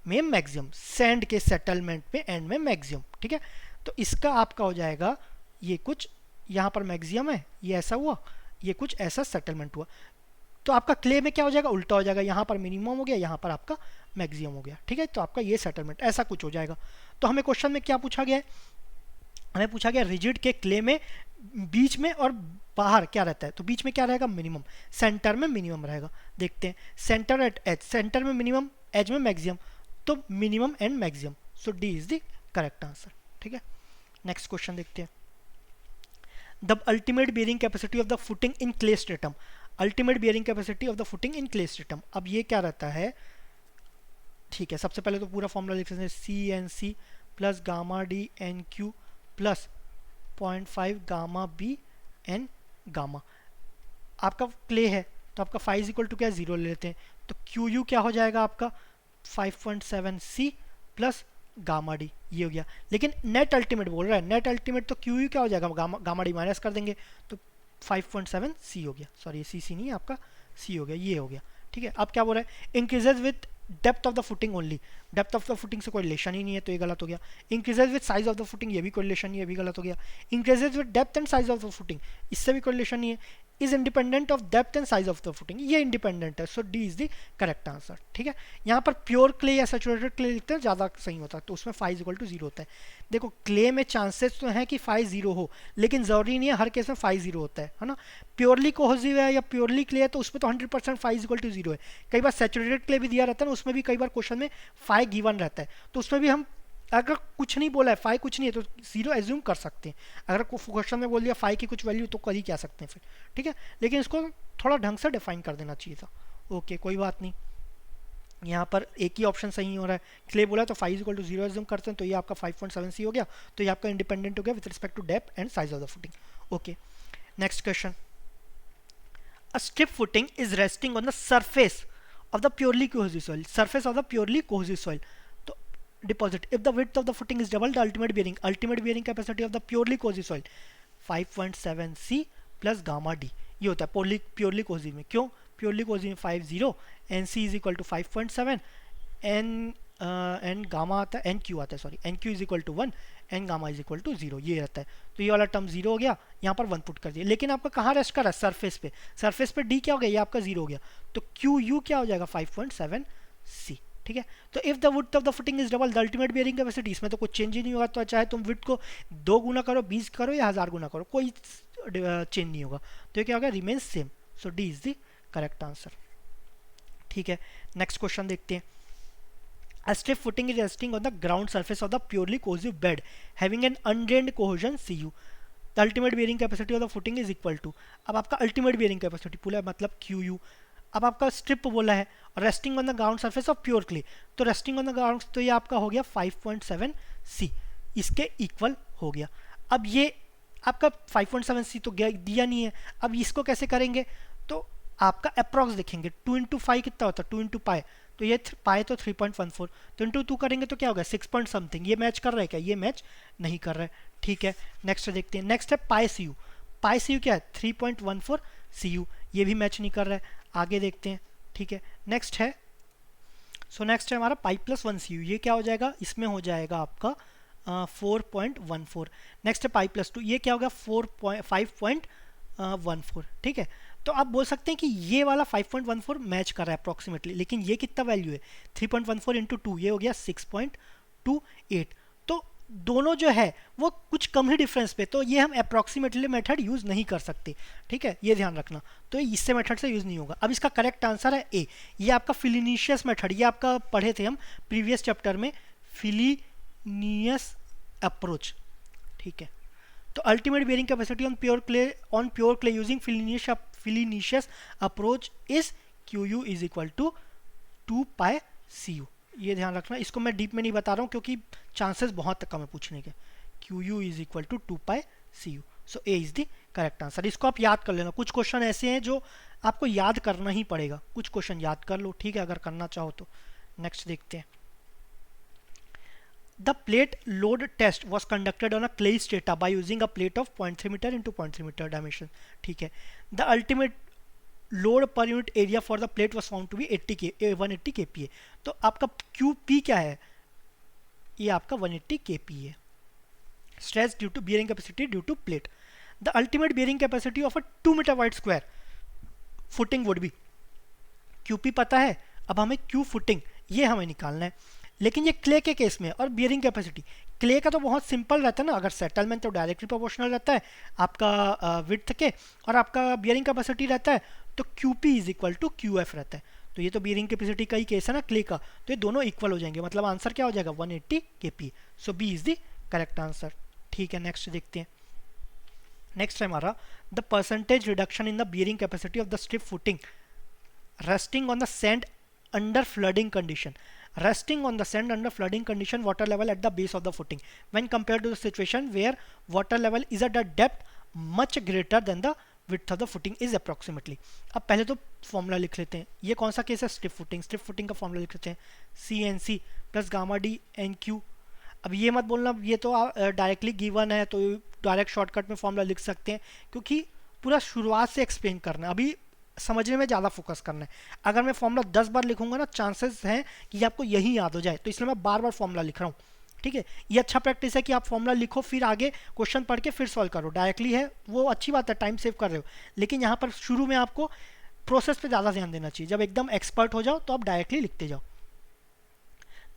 में मैक्सिमम, सैंड के सेटलमेंट में एंड में मैक्सिमम, ठीक है। तो इसका आपका हो जाएगा, ये कुछ यहाँ पर मैक्सिमम है, ये ऐसा हुआ, ये कुछ ऐसा सेटलमेंट हुआ, तो आपका क्ले में क्या हो जाएगा, उल्टा हो जाएगा, यहाँ पर मिनिमम हो गया, यहाँ पर आपका मैक्सिमम हो गया, ठीक है। तो आपका ये सेटलमेंट ऐसा कुछ हो जाएगा। तो हमें क्वेश्चन में क्या पूछा गया है, हमें पूछा गया रिजिड के क्ले में बीच में और बाहर क्या रहता है, तो बीच में क्या रहेगा, मिनिमम, सेंटर में मिनिमम रहेगा। देखते हैं, सेंटर एट एज, सेंटर में मिनिमम, एज में मैक्सिमम, तो minimum and maximum, so D is the correct answer, ठीक है। नेक्स्ट क्वेश्चन देखते हैं, the ultimate bearing capacity of the footing in clay stratum, ultimate bearing capacity of the footing in clay stratum. अब ये क्या रहता है, ठीक है, सबसे पहले तो पूरा फॉर्मूला लिख सकते हैं, C N C plus gamma D N Q plus 0.5 gamma B N gamma. आपका क्ले है तो आपका 5 इक्वल टू क्या, 0 ले लेते हैं, तो क्यू यू क्या हो जाएगा आपका 5.7 सी प्लस गामा डी, ये हो गया। लेकिन नेट अल्टीमेट बोल रहा है, नेट अल्टीमेट तो क्यू यू क्या हो जाएगा, गामा डी माइनस कर देंगे, तो 5.7 सी हो गया, सॉरी ये सी नहीं है आपका, सी हो गया, ये हो गया, ठीक है। अब क्या बोल रहा है, increases with depth of the footing only, depth of the footing से कोई रिलेशन ही नहीं है, तो ये गलत हो गया। Increases with size of the footing, ये भी कोई रिलेशन नहीं है, ये भी गलत हो गया। Increases with depth and size of the footing, इससे भी कोई रिलेशन नहीं है। Is independent of depth and size of the footing, ये इंडिपेंडेंट है, so D is the correct answer. ठीक है, यहाँ पर प्योर क्ले या सैचुरेटेड क्ले लिखते हैं ज़्यादा सही होता है, तो उसमें फाई इक्वल टू 0 होता है। देखो क्ले में चांसेस तो हैं कि फाई 0 हो, लेकिन ज़रूरी नहीं है हर केस में फाई 0 होता है ना। प्योरली कोहेसिव है या प्योरली क्ले है तो उसमें तो 100% फाई इक्वल टू 0 है। कई बार सैचुरेटेड क्ले भी दिया रहता है ना, उसमें भी कई बार क्वेश्चन में फाई गिवन रहता है, तो उसमें भी हम अगर कुछ नहीं बोला है, फाई कुछ नहीं है, तो 0 एज्यूम कर सकते हैं। अगर क्वेश्चन में बोल दिया फाई की कुछ वैल्यू तो कर ही क्या सकते हैं फिर। ठीक है, लेकिन इसको थोड़ा ढंग से डिफाइन कर देना चाहिए था। ओके, कोई बात नहीं, यहाँ पर एक ही ऑप्शन सही हो रहा है। क्ले बोला तो फाई इक्वल टू 0 एज्यूम करते हैं, तो ये आपका 5.7c हो गया, तो ये आपका इंडिपेंडेंट हो गया with respect to depth and size of the footing. Okay, next question. A strip footing is resting on the surface of the purely cohesive soil, surface of the purely cohesive soil. तो deposit, if the width of the footing is double the ultimate bearing capacity of the purely cohesive soil 5.7 c plus gamma d, ये होता है purely cohesive में। क्यों purely cohesive में 50 N C is equal to 5.7 N gamma आता है, N Q आता है, sorry N Q is equal to 1 N gamma is equal to 0, ये रहता है। तो ये वाला टर्म 0 हो गया, यहाँ पर 1 पुट कर दिया, लेकिन आपका कहाँ रेस्ट कर रहा है, सरफेस पे। सरफेस पे डी क्या हो गया, ये आपका 0 हो गया, तो क्यू यू क्या हो जाएगा 5.7 सी। ठीक है, तो if the width of the footing is double the ultimate bearing capacity, इसमें तो कुछ चेंज ही नहीं होगा, तो चाहे तुम विड्थ को 2 गुना करो, 20 करो या 1000 गुना करो, कोई चेंज नहीं होगा, तो ये क्या होगा, remains same, so D is the correct answer. ठीक है, नेक्स्ट क्वेश्चन देखते हैं। A strip footing is resting on the ground surface of the purely cohesive bed having an undrained cohesion Cu. The ultimate bearing capacity of the footing is equal to, अब आपका ultimate bearing capacity पूरा मतलब Qu, अब आपका strip बोला है और resting on the ground surface of pure clay, तो रेस्टिंग ऑन द ग्राउंड तो ये आपका हो गया 5.7 c, इसके इक्वल हो गया। अब ये आपका 5.7 c तो दिया नहीं है, अब इसको कैसे करेंगे, तो आपका अप्रॉक्स देखेंगे, 2 इंटू 5 कितना होता है, 2 इंटू पाई, तो ये पाए तो 3.14, तो इंटू 2 करेंगे तो क्या होगा 6 पॉइंट समथिंग, ये मैच कर रहा है क्या, ये मैच नहीं कर रहा है। ठीक है, नेक्स्ट देखते हैं। नेक्स्ट है पाई सी यू, पाई सी यू क्या है 3.14 सी यू, ये भी मैच नहीं कर रहा है, आगे देखते हैं। ठीक है, नेक्स्ट है, सो नेक्स्ट है हमारा पाई प्लस 1 सी यू, ये क्या हो जाएगा, इसमें हो जाएगा आपका 4.14। नेक्स्ट है पाई प्लस 2, ये क्या होगा 5.14। ठीक है, तो आप बोल सकते हैं कि ये वाला 5.14 मैच कर रहा है अप्रॉक्सीमेटली, लेकिन ये कितना वैल्यू है 3.14 इंटू 2, ये हो गया 6.28, तो दोनों जो है वो कुछ कम ही डिफरेंस पे, तो ये हम अप्रॉक्सीमेटली मेथड यूज़ नहीं कर सकते। ठीक है, ये ध्यान रखना, तो इससे मेथड से यूज़ नहीं होगा। अब इसका करेक्ट आंसर है ए, ये आपका फिलिनिशियस मेथड, ये आपका पढ़े थे हम प्रीवियस चैप्टर में, फिलिनियस अप्रोच। ठीक है, तो ultimate bearing capacity on pure clay using Fellenius approach is Qu is equal to 2 pi Cu, ये ध्यान रखना। इसको मैं डीप में नहीं बता रहा हूँ क्योंकि चांसेस बहुत कम है पूछने के। Qu is equal to 2 pi Cu, so A is the correct answer. इसको आप याद कर लेना, कुछ क्वेश्चन ऐसे हैं जो आपको याद करना ही पड़ेगा, कुछ क्वेश्चन याद कर लो, ठीक है, अगर करना चाहो तो। नेक्स्ट देखते हैं। The plate load test was conducted on a clay strata by using a plate of 0.3 meter into 0.3 meter dimension. ठीक है, the ultimate load per unit area for the plate was found to be 180 kPa. तो आपका QP क्या है, ये आपका 180 kPa है। Stress due to bearing capacity due to plate. The ultimate bearing capacity of a 2 meter wide square footing would be, QP पता है, अब हमें Q footing ये हमें निकालना है, लेकिन ये क्ले के केस में और बियरिंग कैपेसिटी, क्ले का तो बहुत सिंपल रहता है ना, अगर सेटलमेंट तो डायरेक्टली प्रोपोर्शनल रहता है आपका विड्थ के, और आपका बियरिंग कैपेसिटी रहता है तो QP is equal to QF रहता है। तो ये तो बियरिंग कैपेसिटी का ही केस है ना क्ले का, तो ये दोनों इक्वल हो जाएंगे, मतलब आंसर क्या हो जाएगा 180 kPa, so B is the correct answer. ठीक है, नेक्स्ट देखते हैं। नेक्स्ट है हमारा the percentage reduction in the bearing capacity of the strip footing resting on the sand under flooding condition. Resting on the sand under flooding condition, water level at the base of the footing when compared to the situation where water level is at a depth much greater than the width of the footing is approximately. अब पहले तो formula लिख लेते हैं, ये कौन सा case है स्ट्रिप फुटिंग का फॉर्मूला लिख लेते हैं CNC plus gamma D N Q. अब ये मत बोलना ये तो डायरेक्टली गिवन है तो डायरेक्ट शॉर्टकट में फॉर्मूला लिख सकते हैं, क्योंकि पूरा शुरुआत से एक्सप्लेन करना है, अभी समझने में ज़्यादा फोकस करना है। अगर मैं फॉर्मूला 10 बार लिखूंगा ना, चांसेस हैं कि आपको यही याद हो जाए, तो इसलिए मैं बार बार फॉर्मूला लिख रहा हूँ। ठीक है, ये अच्छा प्रैक्टिस है कि आप फॉर्मूला लिखो फिर आगे क्वेश्चन पढ़ के फिर सॉल्व करो। डायरेक्टली है वो अच्छी बात है, टाइम सेव कर रहे हो, लेकिन यहाँ पर शुरू में आपको प्रोसेस पे ज़्यादा ध्यान देना चाहिए। जब एकदम एक्सपर्ट हो जाओ तो आप डायरेक्टली लिखते जाओ।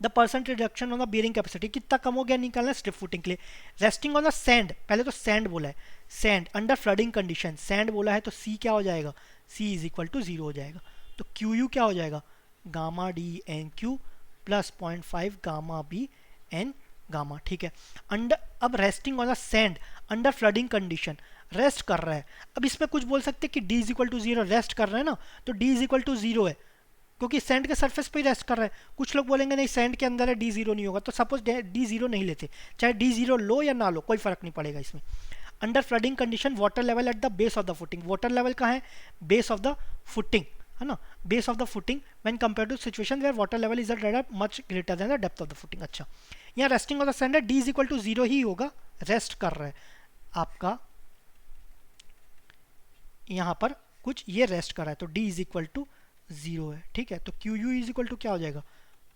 The percent reduction on the bearing capacity, कितना कम हो गया निकालना स्ट्रिप फुटिंग के लिए। रेस्टिंग ऑन द सैंड, पहले तो सैंड बोला है, sand under flooding condition, sand बोला है तो सी क्या हो जाएगा, सी इज इक्वल टू 0 हो जाएगा। तो क्यू यू क्या हो जाएगा, gamma D N Q plus 0.5 gamma B N gamma, ठीक है। अंडर, अब resting on the sand under flooding condition, rest कर रहा है। अब इसमें कुछ बोल सकते हैं कि D is equal to 0, rest कर रहा है ना, तो डी इज इक्वल टू 0 है क्योंकि सैंड के सरफेस पे ही रेस्ट कर रहा है। कुछ लोग बोलेंगे नहीं सैंड के अंदर है डी 0 नहीं होगा, तो सपोज डी 0 नहीं लेते, चाहे डी 0 लो या ना लो कोई फर्क नहीं पड़ेगा इसमें। Under flooding condition water level at the base of the footing, water level कहाँ है, बेस ऑफ द फुटिंग, है ना, base of the footing when compare to situation where water level is much greater than the depth of the footing. अच्छा, यहाँ resting of the sand है, D is equal to 0 ही होगा, rest कर रहा है आपका, यहाँ पर कुछ ये रेस्ट कर रहा है तो डी इज इक्वल टू 0 है, ठीक है। तो Q U is equal to क्या हो जाएगा,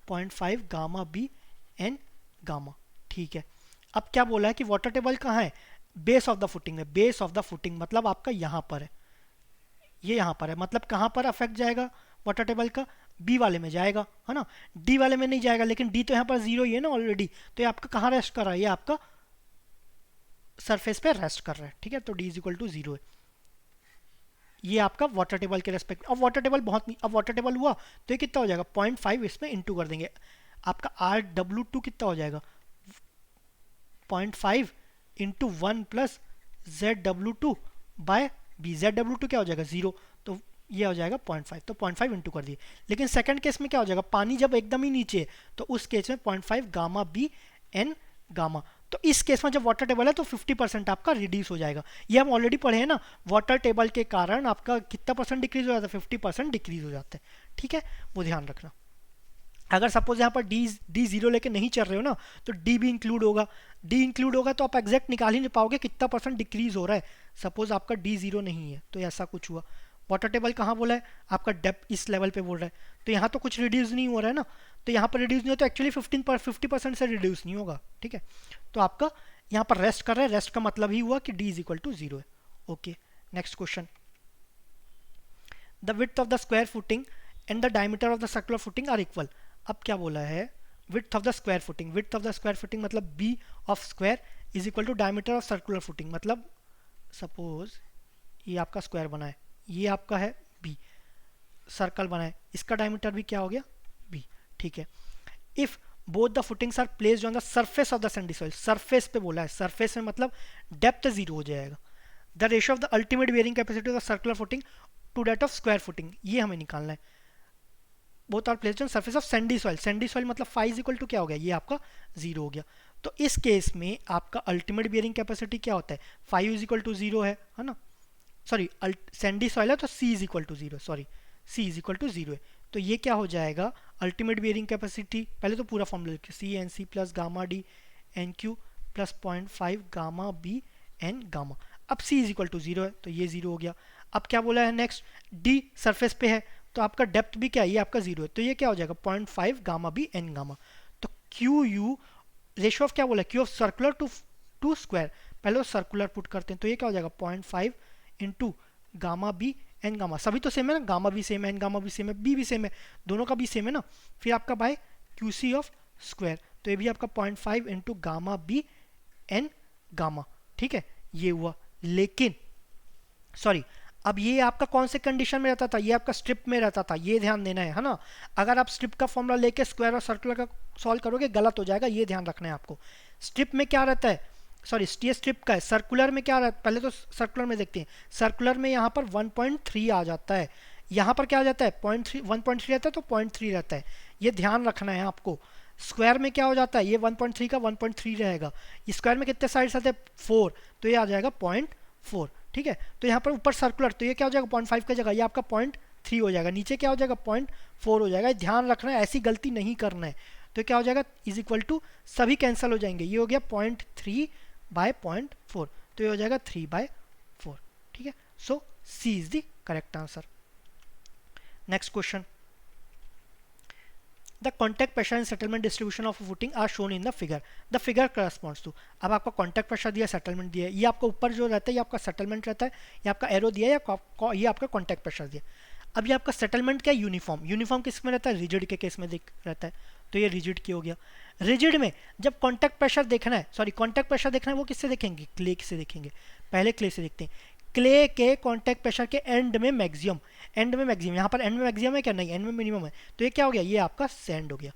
0.5 गामा बी एन गामा, ठीक है। अब क्या बोला है कि वाटर टेबल कहाँ है, बेस ऑफ द फुटिंग है, बेस ऑफ द फुटिंग मतलब आपका यहाँ पर है, ये यहाँ पर है, मतलब कहाँ पर अफेक्ट जाएगा वाटर टेबल का, बी वाले में जाएगा, है ना, डी वाले में नहीं जाएगा, लेकिन डी तो यहाँ पर 0 ही है ना ऑलरेडी, तो ये आपका कहाँ रेस्ट कर रहा है, ये आपका सरफेस पे रेस्ट कर रहा है, ठीक है। तो डी इज इक्वल टू 0 है, ये आपका वाटर टेबल के रेस्पेक्ट। अब वाटर टेबल बहुत नहीं, अब वाटर टेबल हुआ तो ये कितना हो जाएगा, 0.5 इसमें इंटू कर देंगे, आपका RW2 कितना हो जाएगा, 0.5 into 1 plus ZW2 bye B, ZW2 क्या हो जाएगा 0, तो ये हो जाएगा 0.5, तो 0.5 इंटू कर दिए। लेकिन सेकंड केस में क्या हो जाएगा, पानी जब एकदम ही नीचे है तो उस केस में 0.5 गामा बी एन गामा, तो इस केस में जब वाटर टेबल है तो 50% आपका रिड्यूस हो जाएगा। ये हम ऑलरेडी पढ़े हैं ना, वाटर टेबल के कारण आपका कितना परसेंट डिक्रीज हो जाता है, 50% डिक्रीज हो जाता है, ठीक है, वो ध्यान रखना। अगर सपोज यहाँ पर डी 0 लेके नहीं चल रहे हो ना, तो डी भी इंक्लूड होगा, डी इंक्लूड होगा तो आप एग्जैक्ट निकाल ही नहीं पाओगे कितना परसेंट डिक्रीज हो रहा है। सपोज आपका डी 0 नहीं है तो ऐसा कुछ हुआ, वाटर टेबल कहाँ बोला है, आपका डेप्थ इस लेवल पे बोल रहा है, तो यहाँ तो कुछ रिड्यूस नहीं हो रहा है ना, तो यहाँ पर रिड्यूस नहीं हो तो एक्चुअली 50% से रिड्यूस नहीं होगा, ठीक है। तो आपका यहाँ पर रेस्ट कर रहा है, रेस्ट का मतलब ही हुआ कि डी इज इक्वल टू 0 है। Okay, next question, the width of the square footing and the diameter of the circular footing are equal. अब क्या बोला है, width of the square footing, width of the square footing मतलब B of square is equal to diameter of circular footing, मतलब suppose ये आपका square बना है, ये आपका है बी, सर्कल बना है, इसका डायमीटर भी क्या हो गया बी, ठीक है। If both the footings are placed on the surface of the sandy soil, surface पे बोला है, सरफेस में मतलब डेप्थ 0 हो जाएगा। The ratio of the ultimate bearing capacity of the circular footing to that of square footing, ये हमें निकालना है। Both are placed on surface of sandy soil, sandy soil मतलब फाई इज इक्वल टू क्या हो गया, ये आपका 0 हो गया। तो इस केस में आपका अल्टीमेट बेयरिंग कैपेसिटी क्या होता है, फाई इज इक्वल टू 0 है ना, सॉरी सैंडी सॉइल है तो C is equal to 0, sorry C is equal to 0 है, तो ये क्या हो जाएगा अल्टीमेट बेयरिंग कैपेसिटी, पहले तो पूरा फॉर्मूला लिखिए, C N C plus gamma D N Q plus 0.5 gamma B N gamma. अब सी इज इक्वल टू 0 है तो ये 0 हो गया। अब क्या बोला है नेक्स्ट, डी सरफेस पे है तो आपका डेप्थ भी क्या है, ये आपका 0 है, तो ये क्या हो जाएगा 0.5 गामा बी एन गामा। तो क्यू यू रेशियो ऑफ क्या बोला, Q of circular to square, पहले वो सर्कुलर पुट करते हैं, तो ये क्या हो जाएगा 0.5 into gamma B N gamma, सभी तो सेम है ना, गामा भी सेम है, एन गामा भी सेम है, बी भी सेम है, दोनों का भी सेम है ना, फिर आपका by Q C of square, तो ये भी आपका 0.5 into gamma B N gamma, ठीक है, ये हुआ। लेकिन सॉरी, अब ये आपका कौन से कंडीशन में रहता था, ये आपका स्ट्रिप में रहता था, ये ध्यान देना है ना। अगर आप स्ट्रिप का फॉर्मूला लेके स्क्वायर और सर्कुलर का सॉल्व करोगे गलत हो जाएगा, ये ध्यान रखना है आपको। स्ट्रिप में क्या रहता है, सॉरी ये स्ट्रिप का है, सर्कुलर में क्या रहता है, पहले तो सर्कुलर में देखते हैं, सर्कुलर में यहाँ पर 1.3 आ जाता है, यहाँ पर क्या आ जाता है 0.3, 1.3 रहता है तो 0.3 रहता है, ये ध्यान रखना है आपको। स्क्वायर में क्या हो जाता है, ये 1.3 का 1.3 रहेगा, स्क्वायर में कितने साइड्स आते हैं 4, तो ये आ जाएगा 0.4, ठीक है। तो यहाँ पर ऊपर सर्कुलर तो ये क्या हो जाएगा 0.5 की जगह ये आपका 0.3 हो जाएगा, नीचे क्या हो जाएगा 0.4 हो जाएगा, ध्यान रखना है, ऐसी गलती नहीं करना है। तो क्या हो जाएगा इज इक्वल टू, सभी कैंसिल हो जाएंगे, ये हो गया 0.3 बाय 0.4, तो ये हो जाएगा 3/4, ठीक है। So C is the correct answer. Next question, the contact pressure and settlement distribution of footing are shown in the figure corresponds to. अब आपका कॉन्टैक्ट प्रेशर दिया, सेटलमेंट दिया है, ये आपका ऊपर जो रहता है ये आपका सेटलमेंट रहता है, ये आपका एरो दिया है, या ये आपका कॉन्टैक्ट प्रेशर दिया। अब ये आपका सेटलमेंट क्या है, यूनिफॉर्म। यूनिफॉर्म किस में रहता है, रिजिड के केस में रहता है, तो ये रिजिड की हो गया। रिजिड में जब कॉन्टैक्ट प्रेशर देखना है, सॉरी कॉन्टैक्ट प्रेशर देखना है, वो किससे देखेंगे, क्ले से देखेंगे। पहले क्ले से देखते हैं। क्ले के कॉन्टैक्ट प्रेशर के एंड में मैक्सिमम, यहाँ पर एंड में मैक्सिमम है क्या, नहीं, एंड में मिनिमम है, तो ये क्या हो गया, ये आपका सैंड हो गया।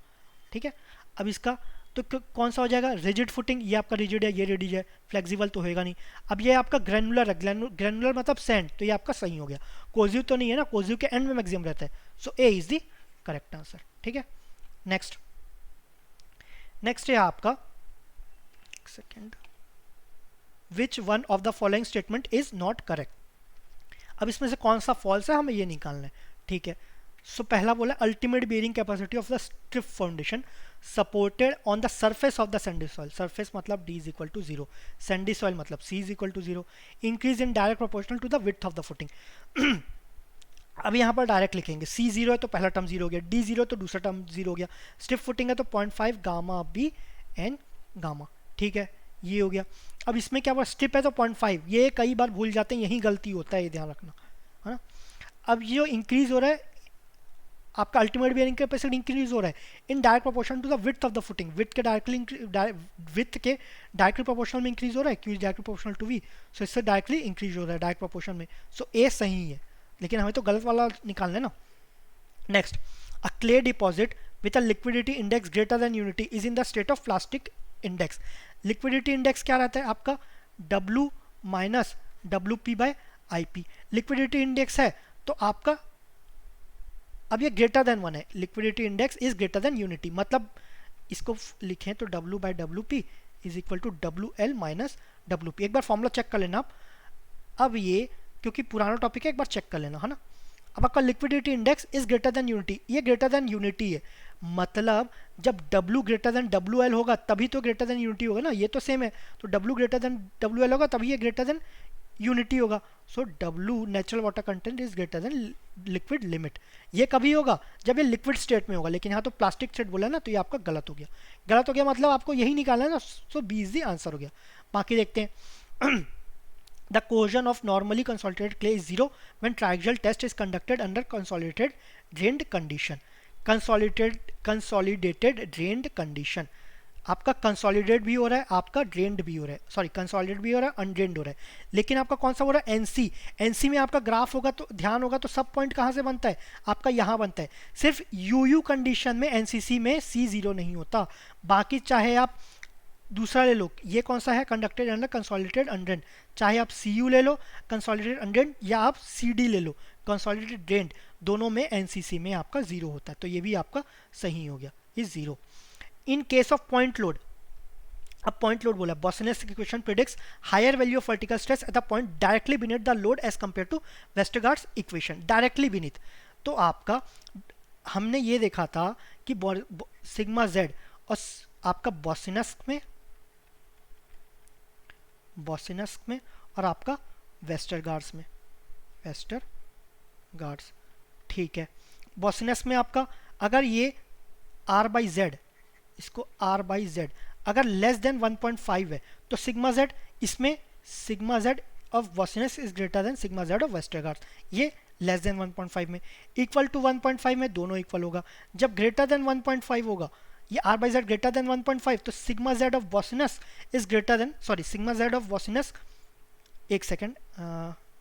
ठीक है, अब इसका तो कौन सा हो जाएगा, रिजिड फुटिंग, ये आपका रिजिड है, ये रिजिड है, फ्लेक्सिबल तो होएगा नहीं। अब ये आपका ग्रैनुलर है, ग्रैनुलर मतलब सैंड, तो ये आपका सही हो गया। कोजिव तो नहीं है ना, कोजिव के एंड में मैक्सिमम रहता है, सो A is the correct answer. ठीक है, नेक्स्ट है आपका, एक second, which one of the following statement is not correct. अब इसमें से कौन सा फॉल्स है, हमें ये निकालना है। ठीक है, सो पहला बोला ultimate bearing capacity of the strip foundation supported on the surface of the sandy soil, surface मतलब d is equal to 0, sandy soil मतलब c is equal to 0, increase in direct proportional to the width of the footing. अब यहाँ पर direct लिखेंगे, c 0 है तो पहला term 0 हो गया, d 0 तो दूसरा टर्म 0 हो गया, स्टिफ फुटिंग है तो 0.5 गामा b एन गामा। ठीक है, ये हो गया। अब इसमें क्या हुआ, स्टिप है तो 0.5, ये कई बार भूल जाते हैं, यही गलती होता है, ये ध्यान रखना है ना। अब ये इंक्रीज हो रहा है आपका अल्टीमेट बेयरिंग कैपेसिटी, इंक्रीज हो रहा है in direct proportion to the width of the footing, width के डायरेक्टली प्रोपोर्शनल में इंक्रीज हो रहा है, क्योंकि directly proportional to V, so इससे डायरेक्टली इंक्रीज हो रहा है डायरेक्ट प्रोपोर्शन में, सो ए सही है, लेकिन हमें तो गलत वाला निकालना है ना। Next, a clay deposit with a liquidity index greater than unity is in the state of plastic index. Liquidity index क्या रहता है आपका, W minus WP/IP। Liquidity index है तो आपका, अब ये ग्रेटर देन 1 है, liquidity index is greater than unity, मतलब इसको लिखें तो W/WP is equal to WL minus WP। एक बार फॉर्मूला चेक कर लेना आप। अब ये क्योंकि पुराना टॉपिक है, एक बार चेक कर लेना है ना। अब आपका liquidity index is greater than unity, ये ग्रेटर देन यूनिटी है, मतलब जब W ग्रेटर देन WL होगा तभी तो ग्रेटर देन यूनिटी होगा ना, ये तो सेम है, तो W ग्रेटर देन WL होगा तभी ये ग्रेटर देन यूनिटी होगा। सो W natural water content is greater then liquid limit. ये कभी होगा जब ये लिक्विड स्टेट में होगा, लेकिन यहाँ तो प्लास्टिक स्टेट बोला ना, तो ये आपका गलत हो गया। गलत हो गया मतलब आपको यही निकालना है ना, सो बी इज द आंसर हो गया। बाकी देखते हैं। The cohesion of normally consolidated clay is 0 when triaxial test is conducted under consolidated drained condition. Consolidated drained condition, आपका कंसोलिडेट भी हो रहा है, आपका ड्रेन्ड भी हो रहा है, सॉरी कंसोलिडेट भी हो रहा है, अनड्रेन्ड हो रहा है, लेकिन आपका कौन सा हो रहा है, एनसी। एनसी में आपका ग्राफ होगा तो ध्यान होगा तो सब पॉइंट कहाँ से बनता है, आपका यहाँ बनता है। सिर्फ यूयू कंडीशन में एनसीसी में C0 नहीं होता, बाकी चाहे आप दूसरा ले लो, ये कौन सा है, कंडक्टेड अंडर कंसोलिडेटेड अनड्रेन्ड, चाहे आप CU ले लो कंसोलिडेटेड अनड्रेन्ड, या आप CD ले लो कंसोलिडेटेड ड्रेन्ड, दोनों में एनसीसी में आपका 0 होता है, तो ये भी आपका सही हो गया, is 0। In case of point load, अब पॉइंट लोड बोला, Boussinesq's equation predicts higher value of vertical stress at the point directly beneath the load as compare to Westergaard's equation. Directly beneath, तो आपका हमने ये देखा था कि सिग्मा जेड और आपका बॉसिनस्क में और आपका वेस्टरगार्ड्स में, वेस्टरगार्ड्स, ठीक है। बॉसिनस्क में आपका अगर ये R/Z, इसको R/Z अगर लेस देन 1.5 है तो सिग्मा जेड, इसमें sigma Z of बॉसिनस is greater than sigma Z of Westergaard's, ये लेस देन 1.5 में, इक्वल टू 1.5 में दोनों इक्वल होगा। जब ग्रेटर देन 1.5 होगा, ये R/Z ग्रेटर देन 1.5, तो sigma Z of बॉसिनस is greater than, sorry sigma Z of बॉसिनस, एक सेकेंड,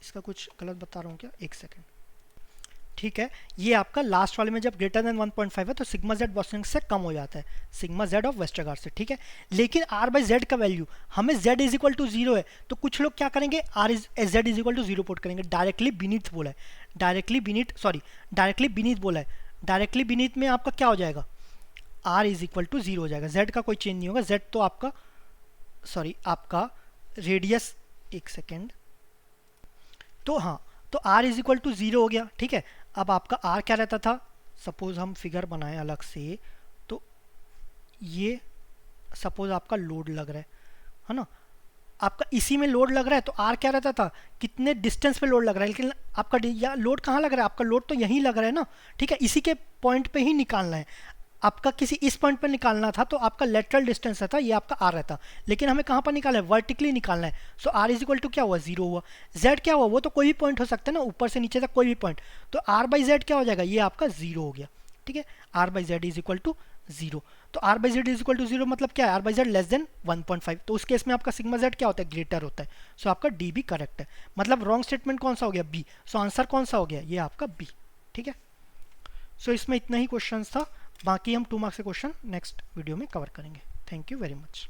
इसका कुछ गलत बता रहा हूँ क्या, एक सेकेंड, ठीक है। ये आपका लास्ट वाले में जब ग्रेटर देन 1.5 है तो सिग्मा जेड बॉसिनस से कम हो जाता है, सिग्मा जेड ऑफ वेस्टरगार्ड से, ठीक है। लेकिन R/Z का वैल्यू हमें Z इज इक्वल टू 0 है, तो कुछ लोग क्या करेंगे, Z is equal to 0 put करेंगे, डायरेक्टली बीनीथ बोला है, डायरेक्टली बीनीथ बोला है, डायरेक्टली बीनीथ में आपका क्या हो जाएगा, R इज इक्वल टू 0 हो जाएगा, Z का कोई चेंज नहीं होगा, Z तो आपका, सॉरी आपका रेडियस, एक सेकेंड, तो हाँ, तो R इज इक्वल टू 0 हो गया, ठीक है। अब आपका R क्या रहता था, सपोज हम फिगर बनाएं अलग से, तो ये सपोज आपका लोड लग रहा है ना, आपका इसी में लोड लग रहा है, तो R क्या रहता था, कितने डिस्टेंस पे लोड लग रहा है, लेकिन आपका लोड कहाँ लग रहा है, आपका लोड तो यहीं लग रहा है ना, ठीक है, इसी के पॉइंट पे ही निकालना है। आपका किसी इस पॉइंट पर निकालना था तो आपका लेटरल डिस्टेंस रहता, ये आपका आर रहता, लेकिन हमें कहाँ पर निकालना है, वर्टिकली निकालना है। सो आर इज इक्वल टू क्या हुआ, जीरो हुआ। जेड क्या हुआ, वो तो कोई भी पॉइंट हो सकता है ना, ऊपर से नीचे तक कोई भी पॉइंट, तो आर बाई जेड क्या हो जाएगा, ये आपका जीरो हो गया। ठीक है, R by Z is equal to zero. तो R by Z is equal to zero मतलब क्या है, R by Z less than 1.5, तो उस केस में आपका सिग्मा जेड क्या होता है, ग्रेटर होता है। सो आपका डी भी करेक्ट है, मतलब रॉन्ग स्टेटमेंट कौन सा हो गया, बी। सो आंसर कौन सा हो गया, ये आपका बी। ठीक है, सो इसमें इतना ही क्वेश्चन था, बाकी हम 2 मार्क्स के क्वेश्चन नेक्स्ट वीडियो में कवर करेंगे। Thank you very much.